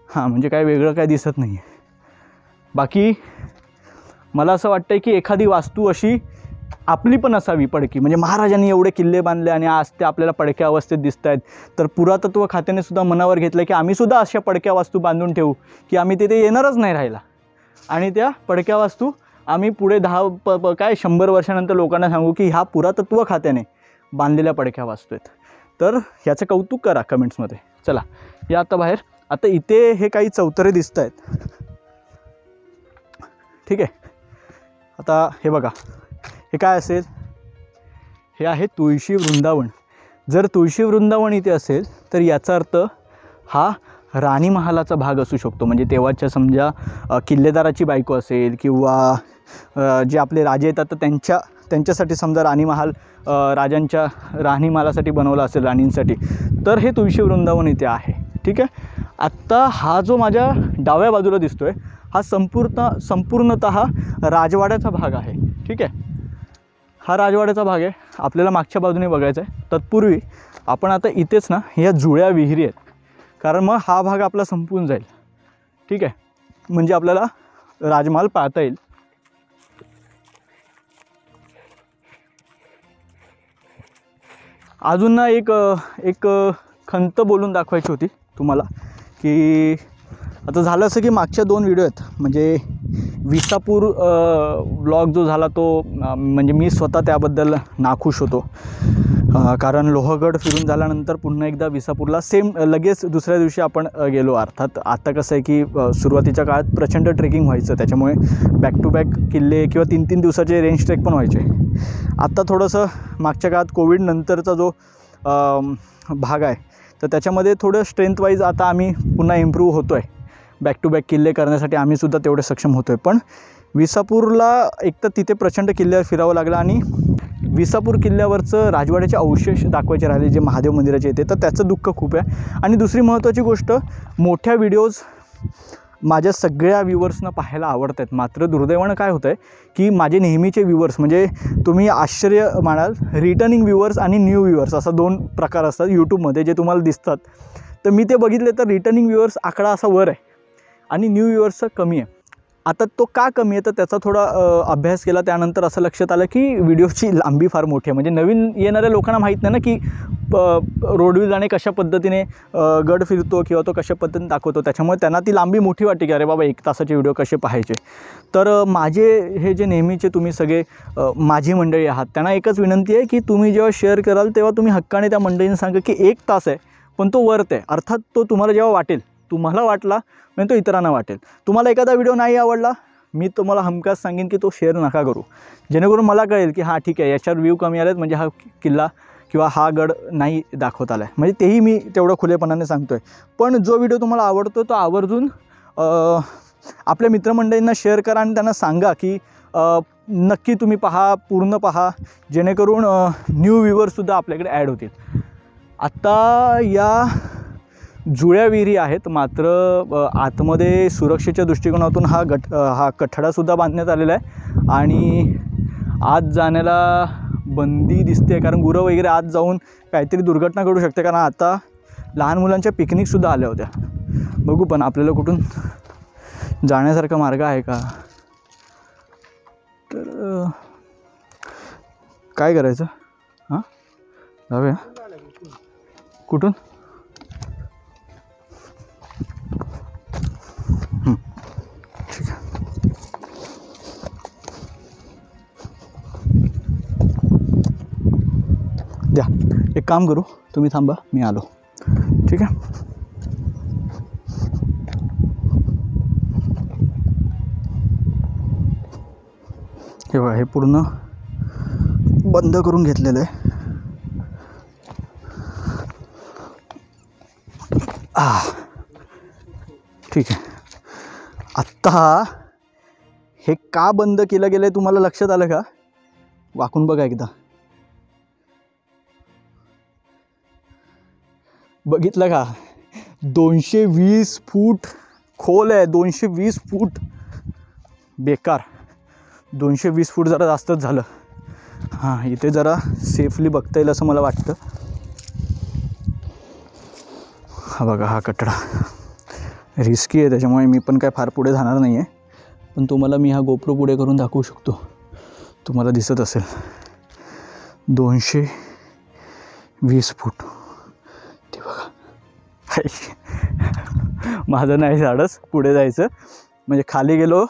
हां, म्हणजे काय वेगळं काय दिसत नाही आहे. बाकी मला असं वाटतं आहे की एखादी वास्तू अशी आपली पण असावी पडकी, म्हणजे महाराजांनी एवढे किल्ले बांधले आणि आज ते आपल्याला पडक्या अवस्थेत दिसत आहेत, तर पुरातत्व खात्याने सुद्धा मनावर घेतलं की आम्ही सुद्धा अशा पडक्या वास्तू बांधून ठेवू की आम्ही तिथे येणारच नाही राहिला, आणि त्या पडक्या वास्तू आम्ही पुढे 100 वर्षानंतर लोकांना सांगू की ह्या पुरातत्व खात्याने बांधलेल्या पडक्या वास्तू आहेत. तर ह्याचं कौतुक करा कमेंट्समध्ये. चला या आता बाहेर. आता इथे हे काही चौतरे दिसत आहेत, ठीक आहे. आता हे बघा, हे काय असेल, हे आहे तुळशी वृंदावन. जर तुळशी वृंदावन इथे असेल तर याचा अर्थ हा राणी महालाचा भाग असू शकतो. म्हणजे तेव्हाच्या समजा किल्लेदाराची बायको असेल किंवा जे आपले राजे येतात तर त्यांच्यासाठी समजा राणी महाल राजांच्या राणी महालासाठी बनवला असेल, राणींसाठी, तर हे तुळशी वृंदावन इथे आहे, ठीक आहे. आत्ता हा जो माझ्या डाव्या बाजूला दिसतो आहे हा संपूर्णतः राजवाड्याचा भाग आहे, ठीक आहे. हा राजवाड्याचा भाग आहे, आपल्याला मागच्या बाजूने बघायचा आहे. तत्पूर्वी आपण आता इथेच ना ह्या जुळ्या विहिरी आहेत, कारण मग हा भाग आपला संपून जाईल, ठीक आहे. म्हणजे आपल्याला राजमहाल पाहता येईल. अजून ना एक खंत बोलून दाखवायची होती तुम्हाला, की आता झालं असं की मागच्या 2 व्हिडिओ आहेत, म्हणजे विसापूर व्लॉग जो झाला तो म्हणजे मी स्वतः त्याबद्दल नाखुश होतो, कारण लोहगड फिरून झाल्यानंतर पुन्हा एकदा विसापूरला लगेच दुसऱ्या दिवशी आपण गेलो. अर्थात आता कसं आहे की सुरुवातीच्या काळात प्रचंड ट्रेकिंग व्हायचं, त्याच्यामुळे बॅक टू बॅक किल्ले किंवा 3-3 दिवसाचे रेंज ट्रेक पण व्हायचे. आता थोडंसं मागच्या काळात कोविड नंतरचा जो भाग आहे तर त्याच्यामध्ये थोडं स्ट्रेंथ वाईज आता आम्ही पुन्हा इम्प्रूव्ह होतो आहे. बॅक टू बॅक किल्ले करण्यासाठी आम्हीसुद्धा तेवढे सक्षम होतो आहे. पण विसापूरला एक तर तिथे प्रचंड किल्ल्यावर फिरावं लागलं आणि विसापूर किल्ल्यावरचं राजवाड्याचे अवशेष दाखवायचे राहिले जे महादेव मंदिराचे येते, तर त्याचं दुःख खूप आहे. आणि दुसरी महत्त्वाची गोष्ट, मोठ्या व्हिडिओज माझ्या सगळ्या व्ह्यूवर्सना पाहायला आवडत आहेत. मात्र दुर्दैवानं काय होतं आहे की माझे नेहमीचे व्ह्यूवर्स, म्हणजे तुम्ही आश्चर्य मानाल, रिटर्निंग व्ह्यूवर्स आणि न्यू व्ह्यूवर्स असा 2 प्रकार असतात यूट्यूबमध्ये जे तुम्हाला दिसतात. तर मी ते बघितले तर रिटर्निंग व्ह्यूवर्स आकडा असा वर आहे आणि न्यू व्ह्यूवर्सचा कमी आहे. आता तो का कमी आहे तर त्याचा थोडा अभ्यास केला, त्यानंतर असं लक्षात आलं की व्हिडिओची लांबी फार मोठी आहे. म्हणजे नवीन येणाऱ्या लोकांना माहीत नाही ना की रोडवी जाणे कशा पद्धतीने गड फिरतो किंवा तो कशा पद्धतीने दाखवतो, त्याच्यामुळे त्यांना ती लांबी मोठी वाटते की अरे बाबा 1 तासाचे व्हिडिओ कसे पाहायचे. तर माझे हे जे नेहमीचे तुम्ही सगळे माझी मंडळी आहात त्यांना एकच विनंती आहे की तुम्ही जेव्हा शेअर कराल तेव्हा तुम्ही हक्काने त्या मंडळींना सांगा की 1 तास आहे पण तो वर्थ आहे. अर्थात तो तुम्हाला जेव्हा वाटेल, तुम्हाला वाटला म्हणजे तो इतरांना वाटेल. तुम्हाला एखादा व्हिडिओ नाही आवडला, मी तुम्हाला हमखास सांगेन की तो शेअर नका करू, जेणेकरून मला कळेल की हां ठीक आहे याच्यावर व्ह्यू कमी आलेत म्हणजे हा किल्ला किंवा हा गड नाही दाखवत आला आहे. म्हणजे तेही मी तेवढं खुलेपणाने सांगतो आहे. पण जो व्हिडिओ तुम्हाला आवडतो तो आवर्जून आपल्या मित्रमंडळींना शेअर करा आणि त्यांना सांगा की नक्की तुम्ही पहा, पूर्ण पहा, जेणेकरून न्यू व्ह्यूअर्ससुद्धा आपल्याकडे ॲड होतील. आत्ता या जुळ्या विहिरी आहेत, मात्र आतमध्ये सुरक्षेच्या दृष्टिकोनातून हा कठडासुद्धा बांधण्यात आलेला आहे आणि आत जाण्याला बंदी दिसते, कारण गुरं वगैरे आत जाऊन काहीतरी दुर्घटना घडू शकते. कारण आता लहान मुलांच्या पिकनिकसुद्धा आल्या होत्या. बघू पण आपल्याला कुठून जाण्यासारखा मार्ग आहे का. तर काय करायचं, हां जाऊया कुठून. ठीक आहे, द्या एक काम करू, तुम्ही थांबा मी आलो. ठीक आहे. हे बघा, हे पूर्ण बंद करून घेतलेलं आहे. ठीक आहे. आत्ता हे का बंद केलं गेलं आहे तुम्हाला लक्षात आलं का. वाकून बघा एकदा, बघितलं का. 220 फूट खोल आहे, 220 फूट. बेकार, 220 फूट जरा जास्तच झालं. हां, इथे जरा सेफली बघता येईल असं मला वाटतं. हा बघा, हा कठडा रिस्की आहे, त्याच्यामुळे मी पण काय फार पुढे जाणार नाही आहे. पण तुम्हाला मी हा गोप्रो पुढे करून दाखवू शकतो, तुम्हाला दिसत असेल. 220 फूट. ते बघा, माझं नाही धाडस पुढे जायचं, म्हणजे खाली गेलो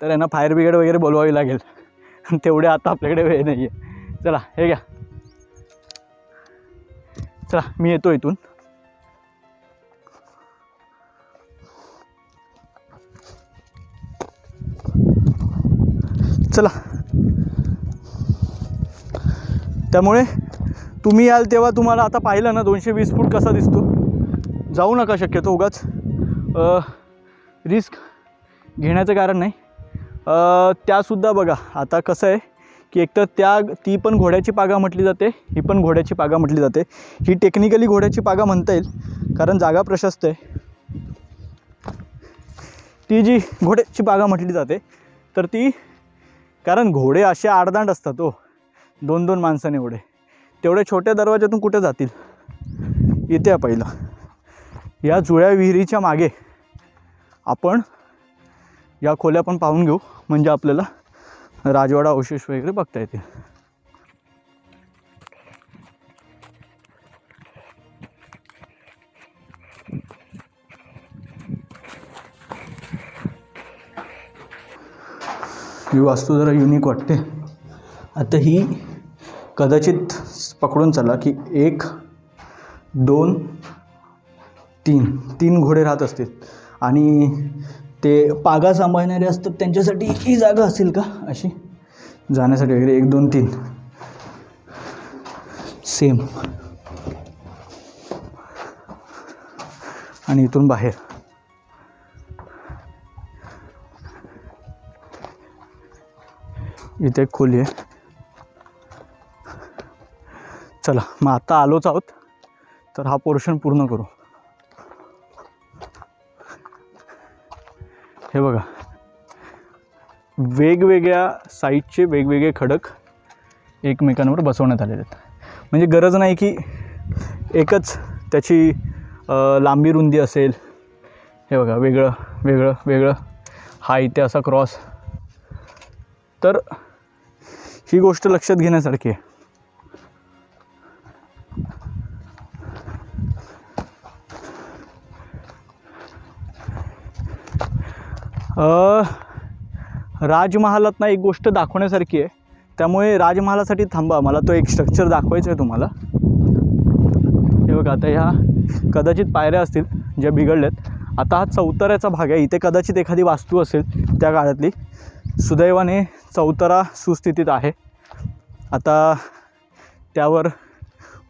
तर यांना फायर ब्रिगेड वगैरे बोलवावी लागेल. तेवढे आता आपल्याकडे वेळ नाही आहे. चला हे घ्या, चला मी येतो इथून. चला, त्यामुळे तुम्ही याल तेव्हा तुम्हाला आता पाहिलं ना 220 फूट कसा दिसतो. जाऊ नका शक्यतो, उगाच रिस्क घेण्याचं कारण नाही. त्यासुद्धा बघा आता कसं आहे की एकतर ती पण घोड्याची पागा म्हटली जाते, ही पण घोड्याची पागा म्हटली जाते. ही टेक्निकली घोड्याची पागा म्हणता येईल कारण जागा प्रशस्त आहे. ती जी घोड्याची पागा म्हटली जाते तर ती, कारण घोडे असे आडदांड असतात हो, 2-2 माणसाने एवढे, तेवढ्या छोट्या दरवाजातून कुठे जातील. इथे पहिलं या जुळ्या विहिरीच्या मागे आपण या खोल्या पण पाहून घेऊ, म्हणजे आपल्याला राजवाडा अवशेष वगैरे बघता येतील. ही वास्तू जरा युनिक वाटते. आता ही कदाचित पकडून चला की 1, 2, 3 घोडे राहत असतील आणि ते पागा सांभाळणारे असतात, त्यांच्यासाठी ही जागा असेल का अशी जाण्यासाठी वगैरे. 1, 2, 3 सेम. आणि इथून बाहेर इथे एक खोली आहे. चला मग आता आलोच आहोत तर हा पोर्शन पूर्ण करू. हे बघा, वेगवेगळ्या साईजचे वेगवेगळे खडक एकमेकांवर बसवण्यात आलेले आहेत. म्हणजे गरज नाही की एकच त्याची लांबी रुंदी असेल. हे बघा, वेगळं वेगळं वेगळं, हा इथे असा क्रॉस. तर ही गोष्ट लक्षात घेण्यासारखी आहे. राजमहालात ना एक गोष्ट दाखवण्यासारखी आहे, त्यामुळे राजमहालासाठी थांबा, मला तो एक स्ट्रक्चर दाखवायचं आहे तुम्हाला. हे बघा, आता ह्या कदाचित पायऱ्या असतील ज्या बिघडल्यात. आता हा चौतऱ्याचा भाग आहे. इथे कदाचित एखादी वास्तू असेल त्या काळातली. सुदैवाने चौतरा सुस्थितीत आहे. आता त्यावर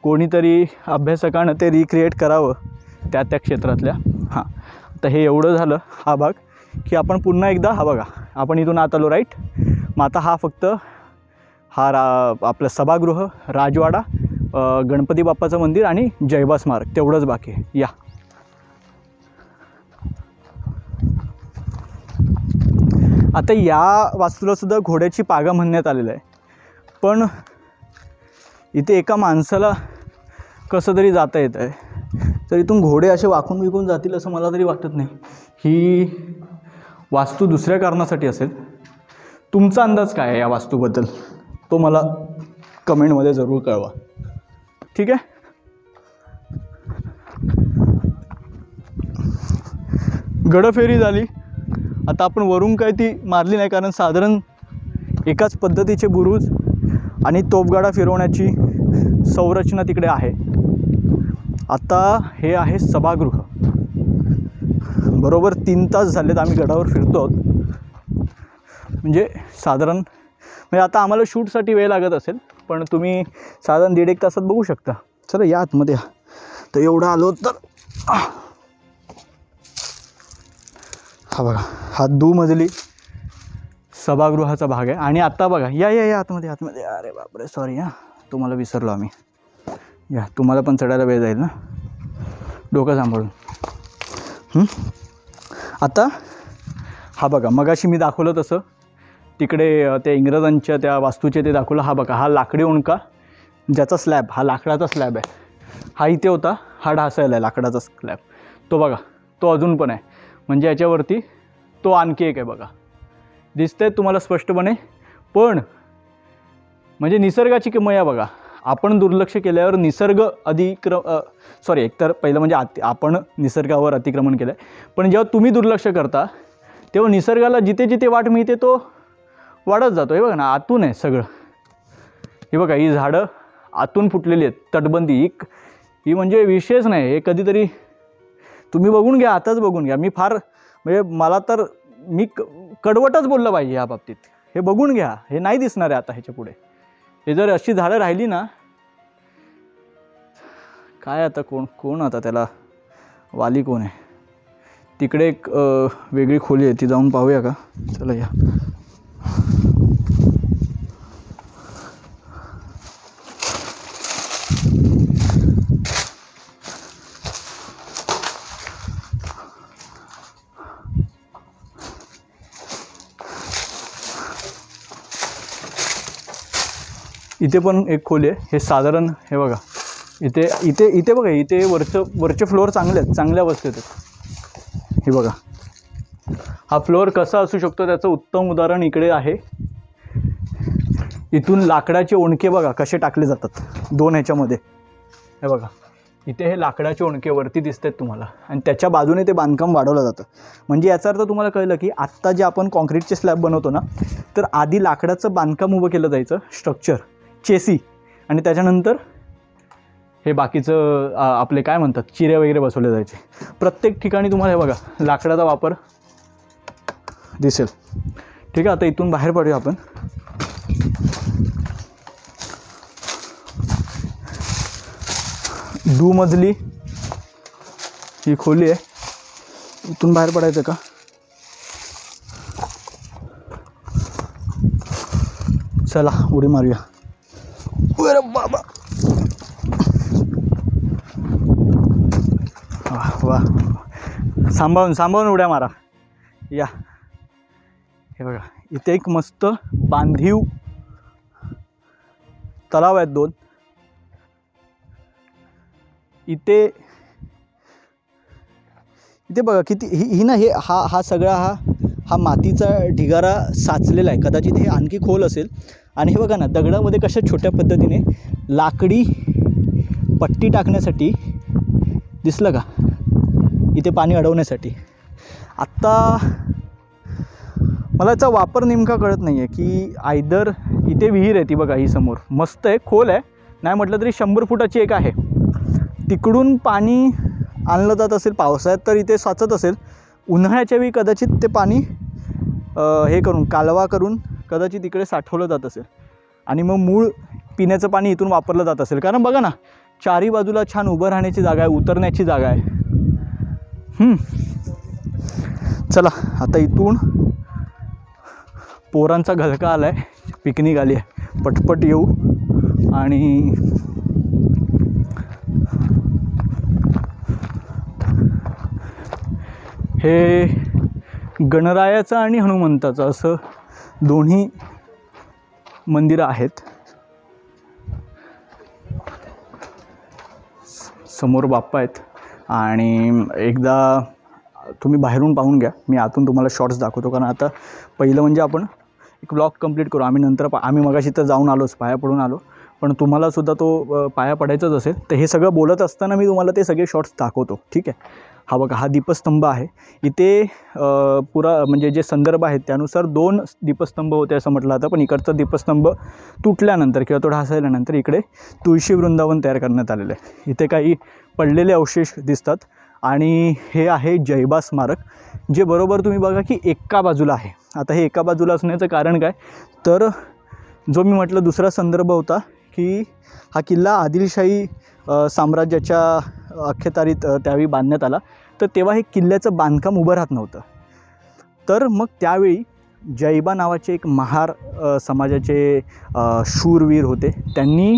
कोणीतरी अभ्यासकानं ते रिक्रिएट करावं त्या क्षेत्रातल्या. हां, आता हे एवढं झालं हा भाग, की आपण पुन्हा एकदा, हा बघा, आपण इथून आत आलो राईट. मग आता हा फक्त हा आपलं सभागृह, राजवाडा, गणपती बाप्पाचं मंदिर आणि जयबा स्मारक तेवढंच बाकी आहे. या आता या वास्तूला सुद्धा घोड्याची पागा म्हणण्यात आलेलं आहे. पण इथे एका माणसाला कसं तरी जाता येत आहे, तर इथून घोडे असे वाकून विकून जातील असं मला तरी वाटत नाही. ही वास्तू दुसऱ्या कारणासाठी असेल. तुमचा अंदाज काय आहे या वास्तूबद्दल तो मला कमेंटमध्ये जरूर कळवा. ठीक आहे. गडफेरी झाली. आता आपण वरून काय ती मारली नाही, कारण साधारण एकाच पद्धतीचे बुरुज आणि तोफगाडा फिरवण्याची संरचना तिकडे आहे. आता हे आहे सभागृह. बरोबर 3 तास झालेत आम्ही गडावर फिरतो आहोत. म्हणजे साधारण, म्हणजे आता आम्हाला शूटसाठी वेळ लागत असेल, पण तुम्ही साधारण 1.5-1 तासात बघू शकता. चला या आतमध्ये. तर एवढं आलो तर हा बघा, हा दुमजली सभागृहाचा भाग आहे. आणि आता बघा, या या या आतमध्ये आतमध्ये. अरे बापरे, सॉरी हां, तुम्हाला विसरलो आम्ही. या, तुम्हाला पण चढायला वेळ जाईल ना, डोकं सांभाळून. आता हा बघा, मगाशी मी दाखवलं तसं तिकडे त्या इंग्रजांच्या त्या वास्तूचे ते दाखवलं. हा बघा, हा लाकडी ओंडका ज्याचा स्लॅब, हा लाकडाचा स्लॅब आहे. हा इथे होता, हा ढासळला आहे लाकडाचा स्लॅब. तो बघा, तो अजून पण आहे. म्हणजे याच्यावरती तो आणखी एक आहे बघा, दिसतंय तुम्हाला स्पष्टपणे. पण म्हणजे निसर्गाची किमया बघा, आपण दुर्लक्ष केल्यावर निसर्ग एकतर पहिलं म्हणजे आपण निसर्गावर अतिक्रमण केलं आहे. पण जेव्हा तुम्ही दुर्लक्ष करता तेव्हा निसर्गाला जिथे जिथे वाट मिळते तो वाढत जातो. हे बघा ना, आतून आहे सगळं. हे बघा, ही झाडं आतून फुटलेली आहेत, तटबंदी ही म्हणजे विषयच नाही. हे कधीतरी तुम्ही बघून घ्या, आताच बघून घ्या. मी फार म्हणजे मला तर मी कडवटच बोललं पाहिजे या बाबतीत. हे बघून घ्या, हे नाही दिसणार आहे आता ह्याच्या पुढे. हे जर अशी झाडं राहिली ना, काय आता कोण आता त्याला वाली कोण आहे. तिकडे एक वेगळी खोली आहे, ती जाऊन पाहूया का? चला या. इथे पण एक खोली आहे. हे साधारण हे बघा, इथे बघा, इथे वरचे फ्लोअर चांगले आहेत, चांगल्या अवस्थेत आहेत. हे बघा, हा फ्लोअर कसा असू शकतो त्याचं उत्तम उदाहरण इकडे आहे. इथून लाकडाचे ओंडके बघा कसे टाकले जातात 2 ह्याच्यामध्ये. हे बघा, इथे हे लाकडाचे ओंडके वरती दिसत आहेत तुम्हाला, आणि त्याच्या बाजूने ते बांधकाम वाढवलं जातं. म्हणजे याचा अर्थ तुम्हाला कळलं की आत्ता जे आपण कॉन्क्रीटचे स्लॅब बनवतो ना, तर आधी लाकडाचं बांधकाम उभं केलं जायचं, स्ट्रक्चर चेसी, आणि त्याच्यानंतर हे बाकीचं आपले काय म्हणतात चिरे वगैरे बसवले जायचे. प्रत्येक ठिकाणी तुम्हाला हे बघा लाकडाचा वापर दिसेल. ठीक आहे, आता इथून बाहेर पडूया आपण. दुमजली ही खोली आहे. इथून बाहेर पडायचं का? चला उडी मारूया. अरे बाबा, वाह वाह, सांभाळून उड्या मारा. या हे बघा, इथे एक मस्त बांधीव तलाव आहेत 2. इथे बघा किती ही ना, हे हा सगळा हा मातीचा ढिगारा साचलेला आहे. कदाचित हे आणखी खोल असेल. आणि हे बघा ना, दगडामध्ये कशा छोट्या पद्धतीने लाकडी पट्टी टाकण्यासाठी, दिसलं का, इथे पाणी अडवण्यासाठी. आत्ता मला याचा वापर नेमका कळत नाही आहे की आयदर इथे विहीर आहे, ती बघा ही समोर मस्त आहे, खोल आहे, नाही म्हटलं तरी 100 फुटाची एक आहे. तिकडून पाणी आणलं जात असेल, पावसाळ्यात तर इथे साचत असेल, उन्हाळ्याच्या वेळी कदाचित ते पाणी हे करून कालवा करून कदाचित इकडे साठवलं जात असेल आणि मग मूळ पिण्याचं पाणी इथून वापरलं जात असेल. कारण बघा ना, चारी बाजूला छान उभं राहण्याची जागा आहे, उतरण्याची जागा आहे. चला आता इथून पोरांचा घलका आला आहे, पिकनिक आली आहे, पटपट येऊ. आणि हे गणरायाचं आणि हनुमंताचं असं दोन्ही मंदिरं आहेत. समोर बाप्पा आहेत. आणि एकदा तुम्ही बाहेरून पाहून घ्या, मी आतून तुम्हाला शॉर्ट्स दाखवतो. कारण आता पहिलं म्हणजे आपण एक ब्लॉग कंप्लीट करू. आम्ही नंतर आम्ही मगाशी तर जाऊन आलोच, पाया पडून आलो, पण तुम्हालासुद्धा तो पाया पडायचंच असेल तर हे सगळं बोलत असताना मी तुम्हाला ते सगळे शॉर्ट्स दाखवतो, ठीक आहे. हा बघा, हा दीपस्तंभ आहे. इथे पुरा म्हणजे जे संदर्भ आहेत त्यानुसार 2 दीपस्तंभ होते असं म्हटलं जातं, पण इकडचा दीपस्तंभ तुटल्यानंतर किंवा तो ढासळल्यानंतर इकडे तुळशी वृंदावन तयार करण्यात आलेलं आहे. इथे काही पडलेले अवशेष दिसतात. आणि हे आहे जैबा स्मारक, जे बरोबर तुम्ही बघा की एका बाजूला आहे. आता हे एका बाजूला असण्याचं कारण काय, तर जो मी म्हटलं दुसरा संदर्भ होता की हा किल्ला आदिलशाही साम्राज्याच्या अख्यातारीत त्यावेळी बांधण्यात आला, तर तेव्हा हे किल्ल्याचं बांधकाम उभं राहत नव्हतं. तर मग त्यावेळी जैबा नावाचे एक महार समाजाचे शूरवीर होते. त्यांनी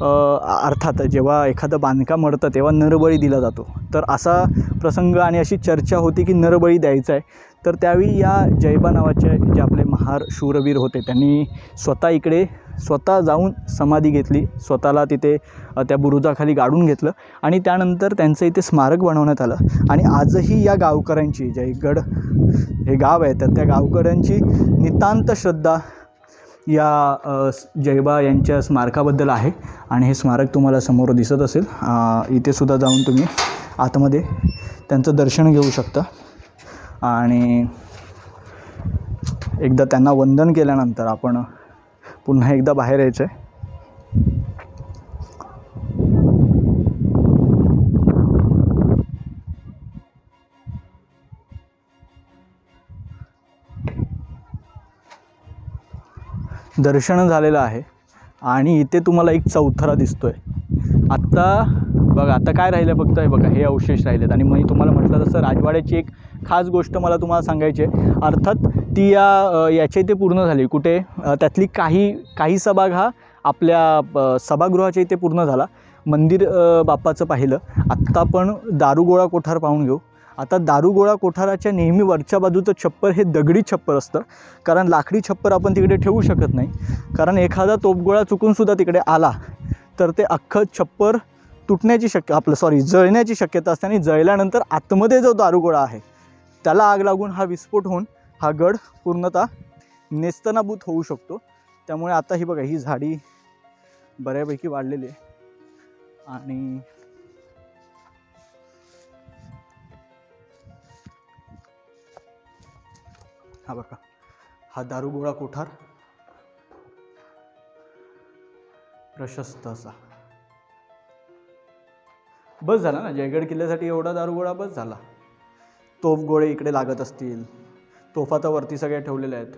अर्थात जेव्हा एखादं बांधकाम अडतं तेव्हा नरबळी दिला जातो. तर असा प्रसंग आणि अशी चर्चा होती की नरबळी द्यायचा आहे. तर त्यावेळी या जैबा नावाचे जे आपले महार शूरवीर होते त्यांनी स्वतः जाऊन समाधी घेतली, स्वतःला तिथे त्या बुरुजाखाली गाडून घेतलं आणि त्यानंतर त्यांचं इथे स्मारक बनवण्यात आलं. आणि आजही या गावकऱ्यांची, जयगड हे गाव आहे तर त्या गावकऱ्यांची नितांत श्रद्धा या जैबा यांच्या स्मारकाबद्दल आहे. आणि हे स्मारक तुम्हाला समोर दिसत असेल. इथे सुद्धा जाऊन तुम्ही आतमध्ये त्यांचं दर्शन घेऊ शकता. आणि एकदा त्यांना वंदन केल्यानंतर आपण पुन्हा एकदा बाहेर यायचं आहे. दर्शन झालेलं आहे आणि इथे तुम्हाला एक चौथरा दिसतोय. आत्ता बघा, आता काय राहिलं फक्त हे बघा, हे अवशेष राहिलेत. आणि मी तुम्हाला म्हटलं तसं राजवाड्याची एक खास गोष्ट मला तुम्हाला सांगायची आहे. अर्थात ती याच्या इथे पूर्ण झाली. कुठे, त्यातली काही सभाग हा आपल्या सभागृहाच्या इथे पूर्ण झाला. मंदिर बाप्पाचं पाहिलं. आत्ता आपण दारुगोळा कोठार पाहून घेऊ. आता दारुगोळा कोठाराच्या नेहमी वरच्या बाजूचं छप्पर हे दगडी छप्पर असतं, कारण लाकडी छप्पर आपण तिकडे ठेवू शकत नाही. कारण एखादा तोफगोळा चुकूनसुद्धा तिकडे आला तर ते अख्खं छप्पर तुटण्याची जळण्याची शक्यता असते. आणि जळल्यानंतर आतमध्ये जो दारुगोळा आहे त्याला आग लागून हा विस्फोट होऊन हा गड पूर्णतः नेस्तनाबूत होऊ शकतो. त्यामुळे आता ही बघा, ही झाडी बऱ्यापैकी वाढलेली आहे. आणि हा बघा, हा दारुगोळा कोठार प्रशस्त असा. बस झाला ना, जयगड किल्ल्यासाठी एवढा दारुगोळा बस झाला. तोफगोळे इकडे लागत असतील, तोफा तर वरती सगळ्या ठेवलेल्या आहेत.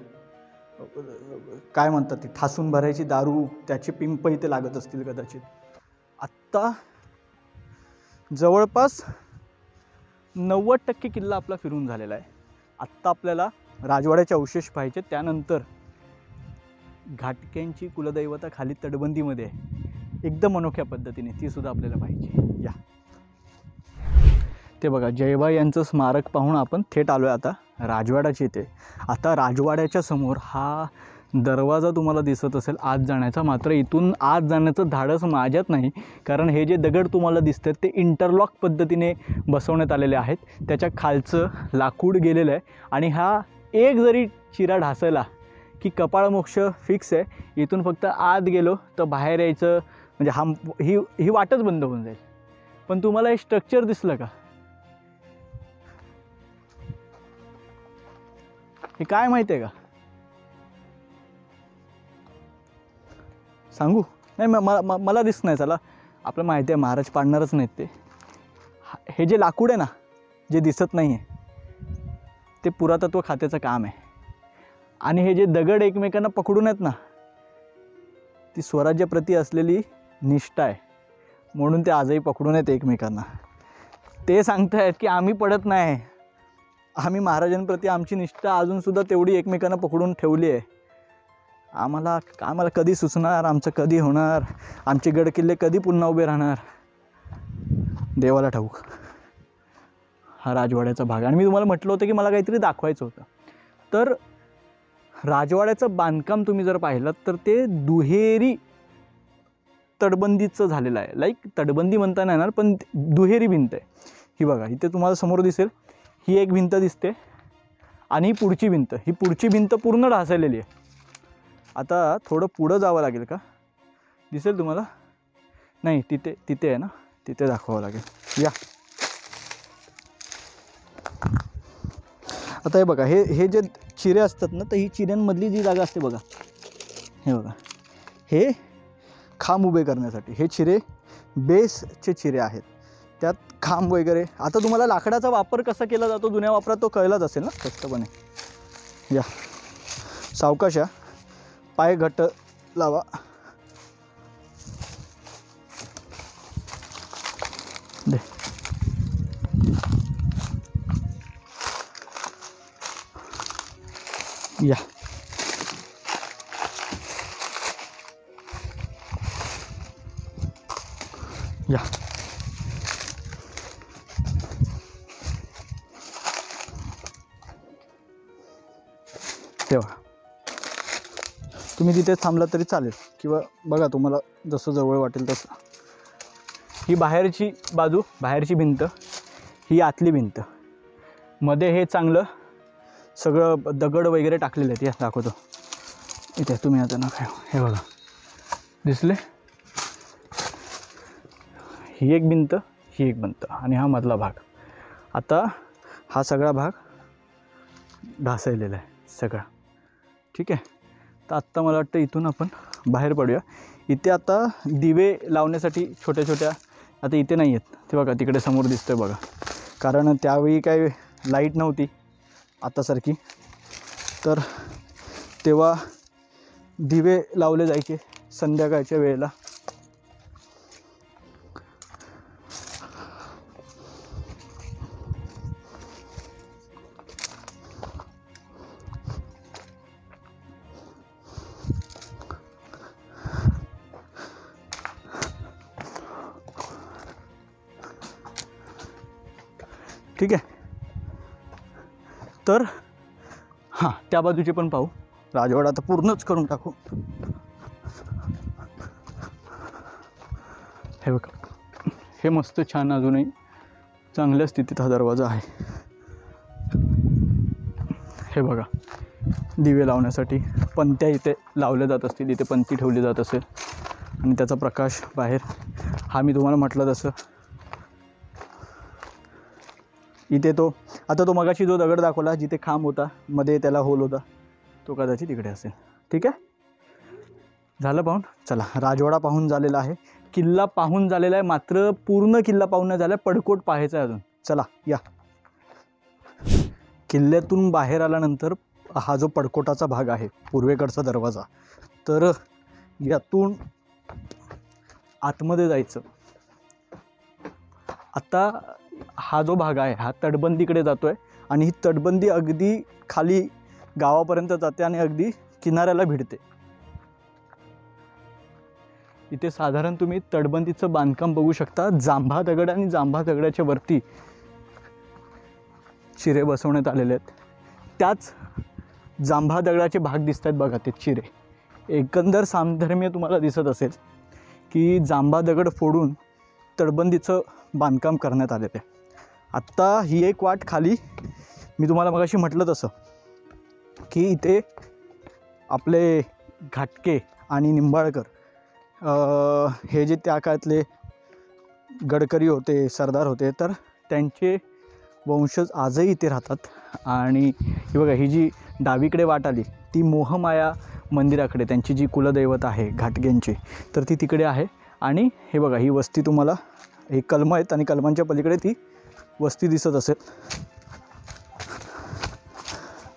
काय म्हणतात ती ठासून भरायची दारू, त्याची पिंप इथे लागत असतील कदाचित. आत्ता जवळपास 90% किल्ला आपला फिरून झालेला आहे. आत्ता आपल्याला राजवाड्याचे अवशेष पाहिजे. त्यानंतर घाटक्यांची कुलदैवता खाली तटबंदीमध्ये आहे, एकदम अनोख्या पद्धतीने, ती सुद्धा आपल्याला पाहिजे. या ते बघा, जैबा यांचं स्मारक पाहून आपण थेट आलो आहे आता राजवाड्याची येते. आता राजवाड्याच्या समोर हा दरवाजा तुम्हाला दिसत असेल आत जाण्याचा, मात्र इथून आत जाण्याचं धाडस माझ्यात नाही, कारण हे जे दगड तुम्हाला दिसतात ते इंटरलॉक पद्धतीने बसवण्यात आलेले आहेत. त्याच्या खालचं लाकूड गेलेलं आहे आणि हा एक जरी चिरा ढासळला की कपाळमोक्ष फिक्स आहे. इथून फक्त आत गेलो तर बाहेर यायचं म्हणजे ही वाटच बंद होऊन जाईल. पण तुम्हाला हे स्ट्रक्चर दिसलं का? हे काय माहिती आहे का? सांगू? नाही मला दिसत नाही. चला, आपलं माहिती आहे महाराज पाडणारच नाहीत ते. हे जे लाकूड आहे ना, जे दिसत नाही आहे, ते पुरातत्व खात्याचं काम आहे. आणि हे जे दगड एकमेकांना पकडून आहेत ना, ती स्वराज्याप्रती असलेली निष्ठा आहे, म्हणून ते आजही पकडून आहेत एकमेकांना. ते सांगतायत की आम्ही पडत नाही, आम्ही महाराजांप्रती आमची निष्ठा अजूनसुद्धा तेवढी एकमेकांना पकडून ठेवली आहे. आम्हाला कधी सुचणार, आमचं कधी होणार, आमचे गडकिल्ले कधी पुन्हा उभे राहणार, देवाला ठाऊक. हा राजवाड्याचा भाग. आणि मी तुम्हाला म्हटलं होतं की मला काहीतरी दाखवायचं होतं. तर राजवाड्याचं बांधकाम तुम्ही जर पाहिलं तर ते दुहेरी तटबंदीचं झालेलं आहे. लाईक तटबंदी म्हणता नाही येणार, पण दुहेरी भिंत आहे. ही बघा, इथे तुम्हाला समोर दिसेल ही एक भिंत दिसते आणि ही पुढची भिंत. ही पुढची भिंत पूर्ण ढासळलेली आहे. आता थोडं पुढं जावं लागेल का? दिसेल तुम्हाला? नाही, तिथे आहे ना, तिथे दाखवावं लागेल. या, आता हे बघा, हे जे चिरे असतात ना, तर ही चिऱ्यांमधली जी जागा असते बघा, हे बघा, हे खांब उभे करण्यासाठी. हे चिरे बेसचे चिरे आहेत, त्यात खांब वगैरे. आता तुम्हाला लाकडाचा वापर कसा केला जातो जुन्या वापरात तो कळलाच असेल ना स्पष्टपणे. या, सावकाश या, पाय घट्ट लावा. दे. या, या. तेव्हा तुम्ही तिथे थांबला तरी चालेल, किंवा बघा तुम्हाला जसं जवळ वाटेल तसं. ही बाहेरची बाजू, बाहेरची भिंत, ही आतली भिंत. मध्ये हे चांगलं सगळं दगड वगैरे टाकलेले आहेत. या दाखवतो. इथे तुम्ही आता ना काय, हे बघा, दिसले? ही एक भिंत, ही एक भिंत आणि हा मधला भाग. आता हा सगळा भाग ढासळलेला आहे सगळा. ठीक आहे. तर आत्ता मला वाटतं इथून आपण बाहेर पडूया. इथे आता दिवे लावण्यासाठी छोट्या छोट्या, आता इथे नाही आहेत ते बघा, तिकडे समोर दिसतंय बघा, कारण त्यावेळी काय लाईट नव्हती आतासारखी, तर तेव्हा दिवे लावले जायचे संध्याकाळच्या वेळेला. ठीक आहे. तर हां, त्या बाजूचे पण पाहू. राजवाडा आता पूर्णच करून टाकू. हे बघा, हे मस्त छान, अजूनही चांगल्या स्थितीत हा दरवाजा आहे. हे बघा, दिवे लावण्यासाठी पंत्या इथे लावल्या जात असतील, इथे पंती ठेवली जात असेल आणि त्याचा प्रकाश बाहेर. हा मी तुम्हाला म्हटलं तसं इथे तो मगाशी जो दगड दाखवला जिथे खांब होता, मध्ये त्याला होल होता, तो कदाचित इकडे असेल. ठीक आहे, झालं पाहून. चला, राजवाडा पाहून झालेला आहे, किल्ला पाहून झालेला आहे, मात्र पूर्ण किल्ला पाहून नाही झाला, पडकोट पाहायचा आहे अजून. चला या. किल्ल्यातून बाहेर आल्यानंतर हा जो पडकोटाचा भाग आहे, पूर्वेकडचा दरवाजा, तर यातून आतमध्ये जायचं. आता हा जो भाग आहे हा तटबंदीकडे जातो आहे आणि ही तटबंदी अगदी खाली गावापर्यंत जाते आणि अगदी किनाऱ्याला भिडते. इथे साधारण तुम्ही तटबंदीचं बांधकाम बघू शकता. जांभा दगड आणि जांभा दगडाच्या वरती चिरे बसवण्यात आलेले आहेत. त्याच जांभा दगडाचे भाग दिसत आहेत बघा, ते चिरे. एकंदर सामधर्म्य तुम्हाला दिसत असेल की जांभा दगड फोडून तटबंदीचं बांधकाम करण्यात आलेलं आहे. आत्ता ही एक वाट खाली, मी तुम्हाला मगाशी म्हटलं तसं की इथे आपले घाटके आणि निंबाळकर हे जे त्या काळातले गडकरी होते, सरदार होते, तर त्यांचे वंशज आजही इथे राहतात. आणि ही बघा, ही जी डावीकडे वाट आली ती मोहमाया मंदिराकडे, त्यांची जी कुलदैवत आहे घाटग्यांची, तर ती तिकडे आहे. आणि हे बघा, ही वस्ती तुम्हाला, हे कलमं आहेत आणि कलमांच्या पलीकडे ती वस्ती दिसत असेल.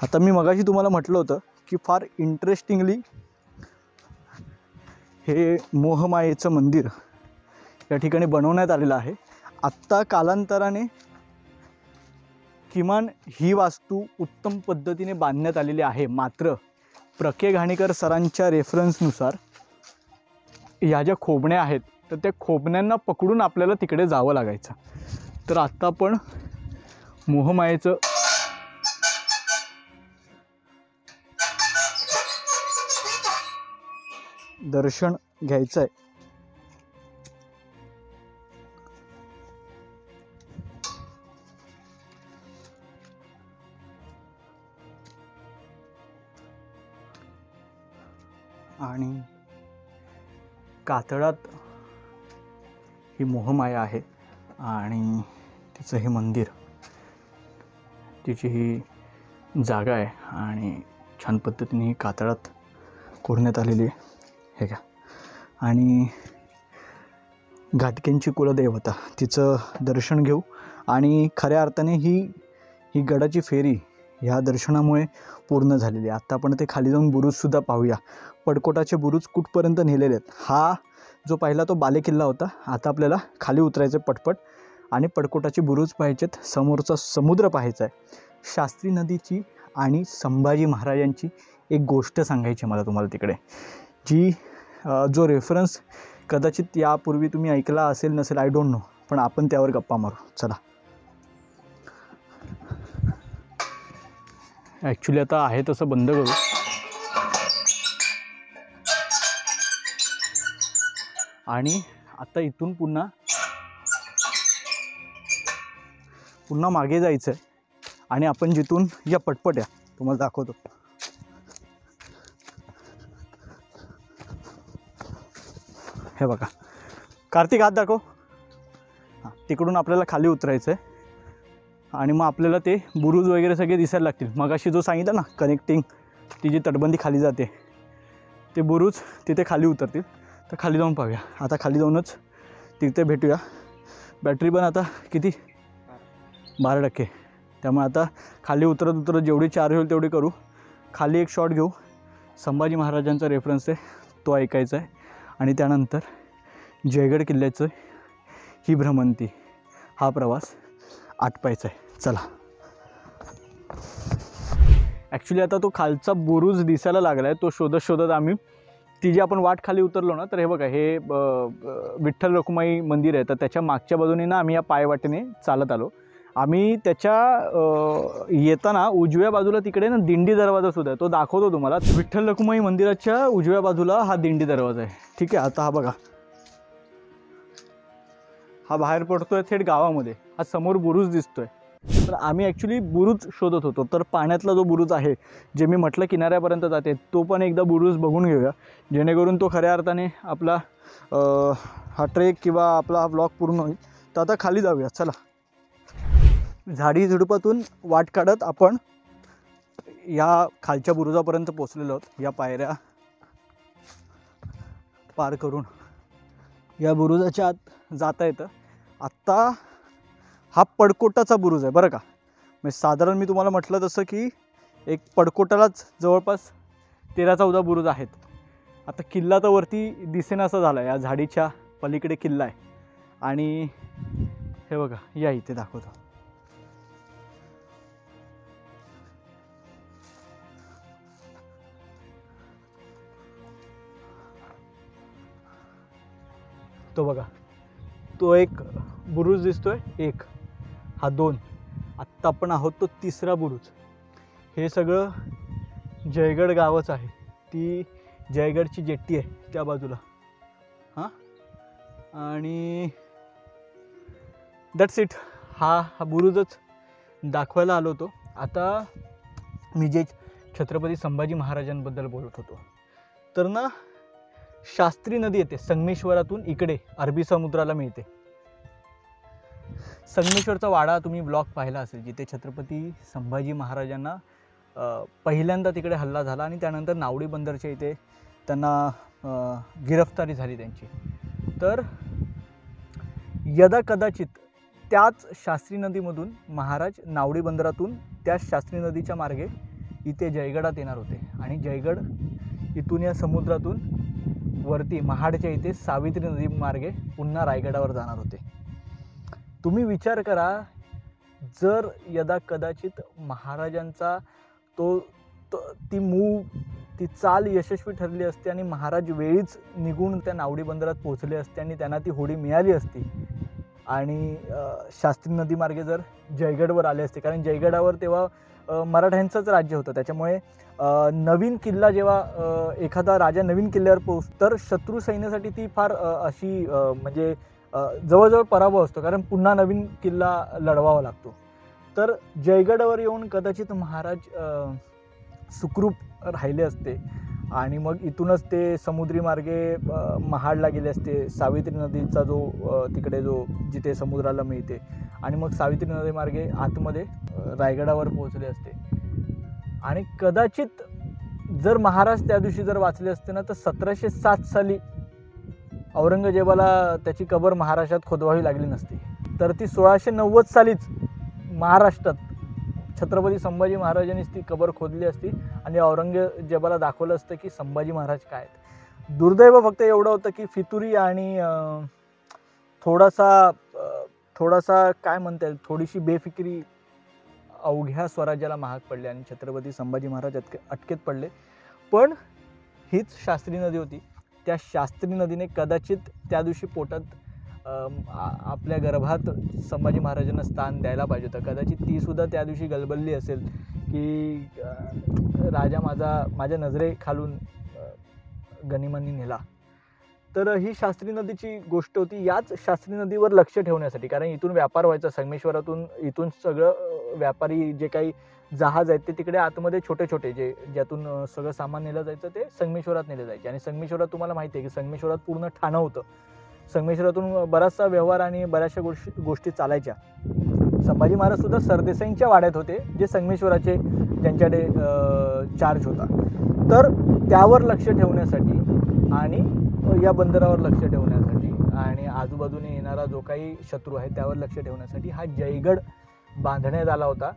आता मी मगाशी तुम्हाला म्हटलं होतं की फार इंटरेस्टिंगली हे मोहमायेचं मंदिर या ठिकाणी बनवण्यात आलेलं आहे. आत्ता कालांतराने किमान ही वास्तू उत्तम पद्धतीने बांधण्यात आलेली आहे. मात्र प्रके घाणेकर सरांच्या रेफरन्सनुसार ह्या ज्या खोबण्या आहेत तर त्या खोबण्यांना पकडून आपल्याला तिकडे जावं लागायचं. तर आत्ता आपण मोहमायेचं दर्शन घ्यायचं आहे. आणि कातळात ही मोहमाया आहे आणि तिचं हे मंदिर, तिची ही जागा आहे आणि छान पद्धतीने ही कातळात कोरण्यात आलेली आहे. हे का, आणि घाटकेंची कुलदेवता, तिचं दर्शन घेऊ. आणि खऱ्या अर्थाने ही गडाची फेरी ह्या दर्शनामुळे पूर्ण झालेली आहे. आत्ता आपण ते खाली जाऊन बुरुजसुद्धा पाहूया. पडकोटाचे बुरुज कुठपर्यंत नेलेले आहेत. हा जो पहिला तो बालेकिल्ला होता, आता आपल्याला खाली उतरायचं पटपट आणि पडकोटाचे बुरुज पाहायचेत, समोरचा समुद्र पाहायचा आहे. शास्त्री नदीची आणि संभाजी महाराजांची एक गोष्ट सांगायची मला तुम्हाला तिकडे, जी जो रेफरन्स कदाचित यापूर्वी तुम्ही ऐकला असेल नसेल, आय डोंट नो, पण आपण त्यावर गप्पा मारू. चला. ॲक्च्युली आता आहे तसं बंद करू. आणि आता इथून पुन्हा मागे जायचं आहे. आणि आपण जिथून, या पटपट या तुम्हाला दाखवतो. हे बघा, कार्तिक हात दाखव. हां, तिकडून आपल्याला खाली उतरायचं आहे आणि मग आपल्याला ते बुरुज वगैरे सगळे दिसायला लागतील. मगाशी जो सांगितलं ना कनेक्टिंग, ती जी तटबंदी खाली जाते, ते बुरुज तिथे खाली उतरतील. तर खाली जाऊन पाहूया. आता खाली जाऊनच तिथे भेटूया. बॅटरी पण आता किती, 12%. त्यामुळे आता खाली उतरत जेवढी चार्ज होईल तेवढी करू. खाली एक शॉट घेऊ, संभाजी महाराजांचा रेफरन्स आहे तो ऐकायचा आहे. आणि त्यानंतर जयगड किल्ल्याचं ही भ्रमंती, हा प्रवास आटपायचा आहे. चला. ॲक्च्युली आता तो खालचा बुरुज दिसायला लागला आहे. तो शोधत आम्ही ती जी आपण वाट खाली उतरलो ना, तर हे बघा, हे विठ्ठल रखुमाई मंदिर आहे. तर त्याच्या मागच्या बाजूने ना आम्ही या पायवाटेने चालत आलो. आम्ही त्याच्या येताना उजव्या बाजूला तिकडे ना दिंडी दरवाजा सुद्धा आहे, तो दाखवतो तुम्हाला. विठ्ठल रखुमाई मंदिराच्या उजव्या बाजूला हा दिंडी दरवाजा आहे. ठीक आहे. आता हा बघा, हा बाहेर पडतोय थेट गावामध्ये. हा समोर बुरुज दिसतोय. तर आम्ही ॲक्च्युली बुरुज शोधत होतो. तर पाण्यातला जो बुरुज आहे, जे मी म्हटलं किनाऱ्यापर्यंत जाते, तो पण एकदा बुरुज बघून घेऊया, जेणेकरून तो खऱ्या अर्थाने आपला हा ट्रेक किंवा आपला हा ब्लॉग पूर्ण होईल. तर आता खाली जाऊया. चला. झाडी झुडपातून वाट काढत आपण या खालच्या बुरुजापर्यंत पोचलेलो आहोत. या पायऱ्या पार करून या बुरुजाच्या आत जाता येतं. आत्ता हा पडकोटाचा बुरुज आहे बरं का. म्हणजे साधारण मी तुम्हाला म्हटलं तसं की एक पडकोटालाच जवळपास 13-14 बुरुज आहेत. आता किल्ला तर वरती दिसेनासा झाला. या झाडीच्या पलीकडे किल्ला आहे. आणि हे बघा, या इथे दाखवतो. तो बघा, तो एक बुरुज दिसतोय. एक, हा 2, आत्ता आपण आहोत तो 3रा बुरुज. हे सगळं जयगड गावच आहे. ती जयगडची जेट्टी आहे त्या बाजूला. हां, आणि दॅट्स इट. हा बुरुजच दाखवायला आलो होतो. आता मी जे छत्रपती संभाजी महाराजांबद्दल बोलत होतो, तर ना शास्त्री नदी येते संगमेश्वरातून इकडे अरबी समुद्राला मिळते. संगमेश्वरचा वाडा तुम्ही ब्लॉग पाहिला असेल, जिथे छत्रपती संभाजी महाराजांना पहिल्यांदा तिकडे हल्ला झाला आणि त्यानंतर नावडी बंदरच्या इथे त्यांना गिरफ्तारी झाली त्यांची. तर यदा कदाचित त्याच शास्त्री नदीमधून महाराज नावडी बंदरातून त्या शास्त्री नदीच्या मार्गे इथे जयगडात येणार होते आणि जयगड इथून या समुद्रातून वरती महाडच्या इथे सावित्री नदी मार्गे पुन्हा रायगडावर जाणार होते. तुम्ही विचार करा, जर यदा कदाचित महाराजांचा ती चाल यशस्वी ठरली असती आणि महाराज वेळीच निघून त्या नावडी बंदरात पोहोचले असते आणि त्यांना ती होडी मिळाली असती आणि शास्त्री नदी मार्गे जर जयगडवर आले असते, कारण जयगडावर तेव्हा मराठ्यांचंच राज्य होतं. त्याच्यामुळे नवीन किल्ला जेव्हा एखादा राजा नवीन किल्ल्यावर पोहोचतो तर शत्रू सैन्यासाठी ती फार अशी म्हणजे जवळजवळ पराभव असतो, कारण पुन्हा नवीन किल्ला लढवावा लागतो. तर जयगडावर येऊन कदाचित महाराज सुखरूप राहिले असते आणि मग इथूनच ते समुद्री मार्गे महाडला गेले असते. सावित्री नदीचा तिकडे जिथे समुद्राला मिळते आणि मग सावित्री नदी मार्गे आतमध्ये रायगडावर पोहोचले असते. आणि कदाचित जर महाराज त्या दिवशी जर वाचले असते ना, तर 1707 साली औरंगजेबाला त्याची कबर महाराष्ट्रात खोदवावी लागली नसती. तर ती 1690 सालीच महाराष्ट्रात छत्रपती संभाजी महाराजांनीच ती कबर खोदली असती आणि औरंगजेबाला दाखवलं असतं की संभाजी महाराज काय आहेत. दुर्दैव फक्त एवढं होतं की फितुरी आणि थोडासा काय म्हणता येईल, थोडीशी बेफिकिरी अवघ्या स्वराज्याला महाग पडले आणि छत्रपती संभाजी महाराज अटकेत पडले. पण हीच शास्त्री नदी होती. त्या शास्त्री नदीने कदाचित त्या दिवशी पोटात आपल्या गर्भात संभाजी महाराजांना स्थान द्यायला पाहिजे होतं. कदाचित तीसुद्धा त्या दिवशी गलबलली असेल की राजा माझ्या नजरेखालून गनिमांनी नेला. तर ही शास्त्री नदीची गोष्ट होती. याच शास्त्री नदीवर लक्ष ठेवण्यासाठी, कारण इथून व्यापार व्हायचा संगमेश्वरातून, इथून सगळं व्यापारी जे काही जहाज आहेत ते तिकडे आतमध्ये छोटे छोटे ज्यातून सगळं सामान नेलं जायचं ते संगमेश्वरात नेले जायचे. आणि संगमेश्वरात तुम्हाला माहिती आहे की संगमेश्वरात पूर्ण ठाणं होतं. संगमेश्वरातून बराचसा व्यवहार आणि बऱ्याचशा गोष्टी चालायच्या. संभाजी महाराज सुद्धा सरदेसाईंच्या वाड्यात होते, जे संगमेश्वराचे ज्यांच्याकडे चार्ज होता. तर त्यावर लक्ष ठेवण्यासाठी आणि या बंदरावर लक्ष ठेवण्यासाठी आणि आजूबाजूने येणारा जो काही शत्रू आहे त्यावर लक्ष ठेवण्यासाठी हा जयगड बांधण्यात आला होता.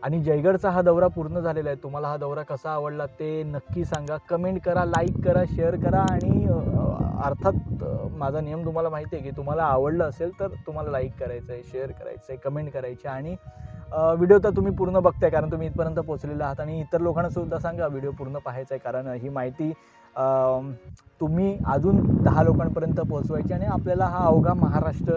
आणि जयगडचा हा दौरा पूर्ण झालेला आहे. तुम्हाला हा दौरा कसा आवडला ते नक्की सांगा. कमेंट करा, लाईक करा, शेअर करा. आणि अर्थात माझा नियम तुम्हाला माहिती आहे की तुम्हाला आवडलं असेल तर तुम्हाला लाईक करायचं आहे, शेअर करायचं आहे, कमेंट करायची. आणि व्हिडिओ तर तुम्ही पूर्ण बघताय कारण तुम्ही इथपर्यंत पोहोचलेला आहात. आणि इतर लोकांना सुद्धा सांगा व्हिडिओ पूर्ण पाहायचा आहे, कारण ही माहिती तुम्ही अजून 10 लोकांपर्यंत पोहोचवायची. आणि आपल्याला हा अवघा महाराष्ट्र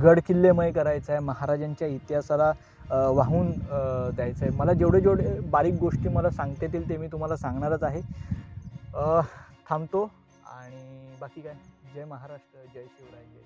गडकिल्लेमय करायचा आहे, महाराजांच्या इतिहासाला वाहून द्यायचं आहे. मला जेवढे बारीक गोष्टी मला सांगता येतील ते मी तुम्हाला सांगणारच आहे. थांबतो आणि बाकी काय, जय महाराष्ट्र, जय शिवराय, जय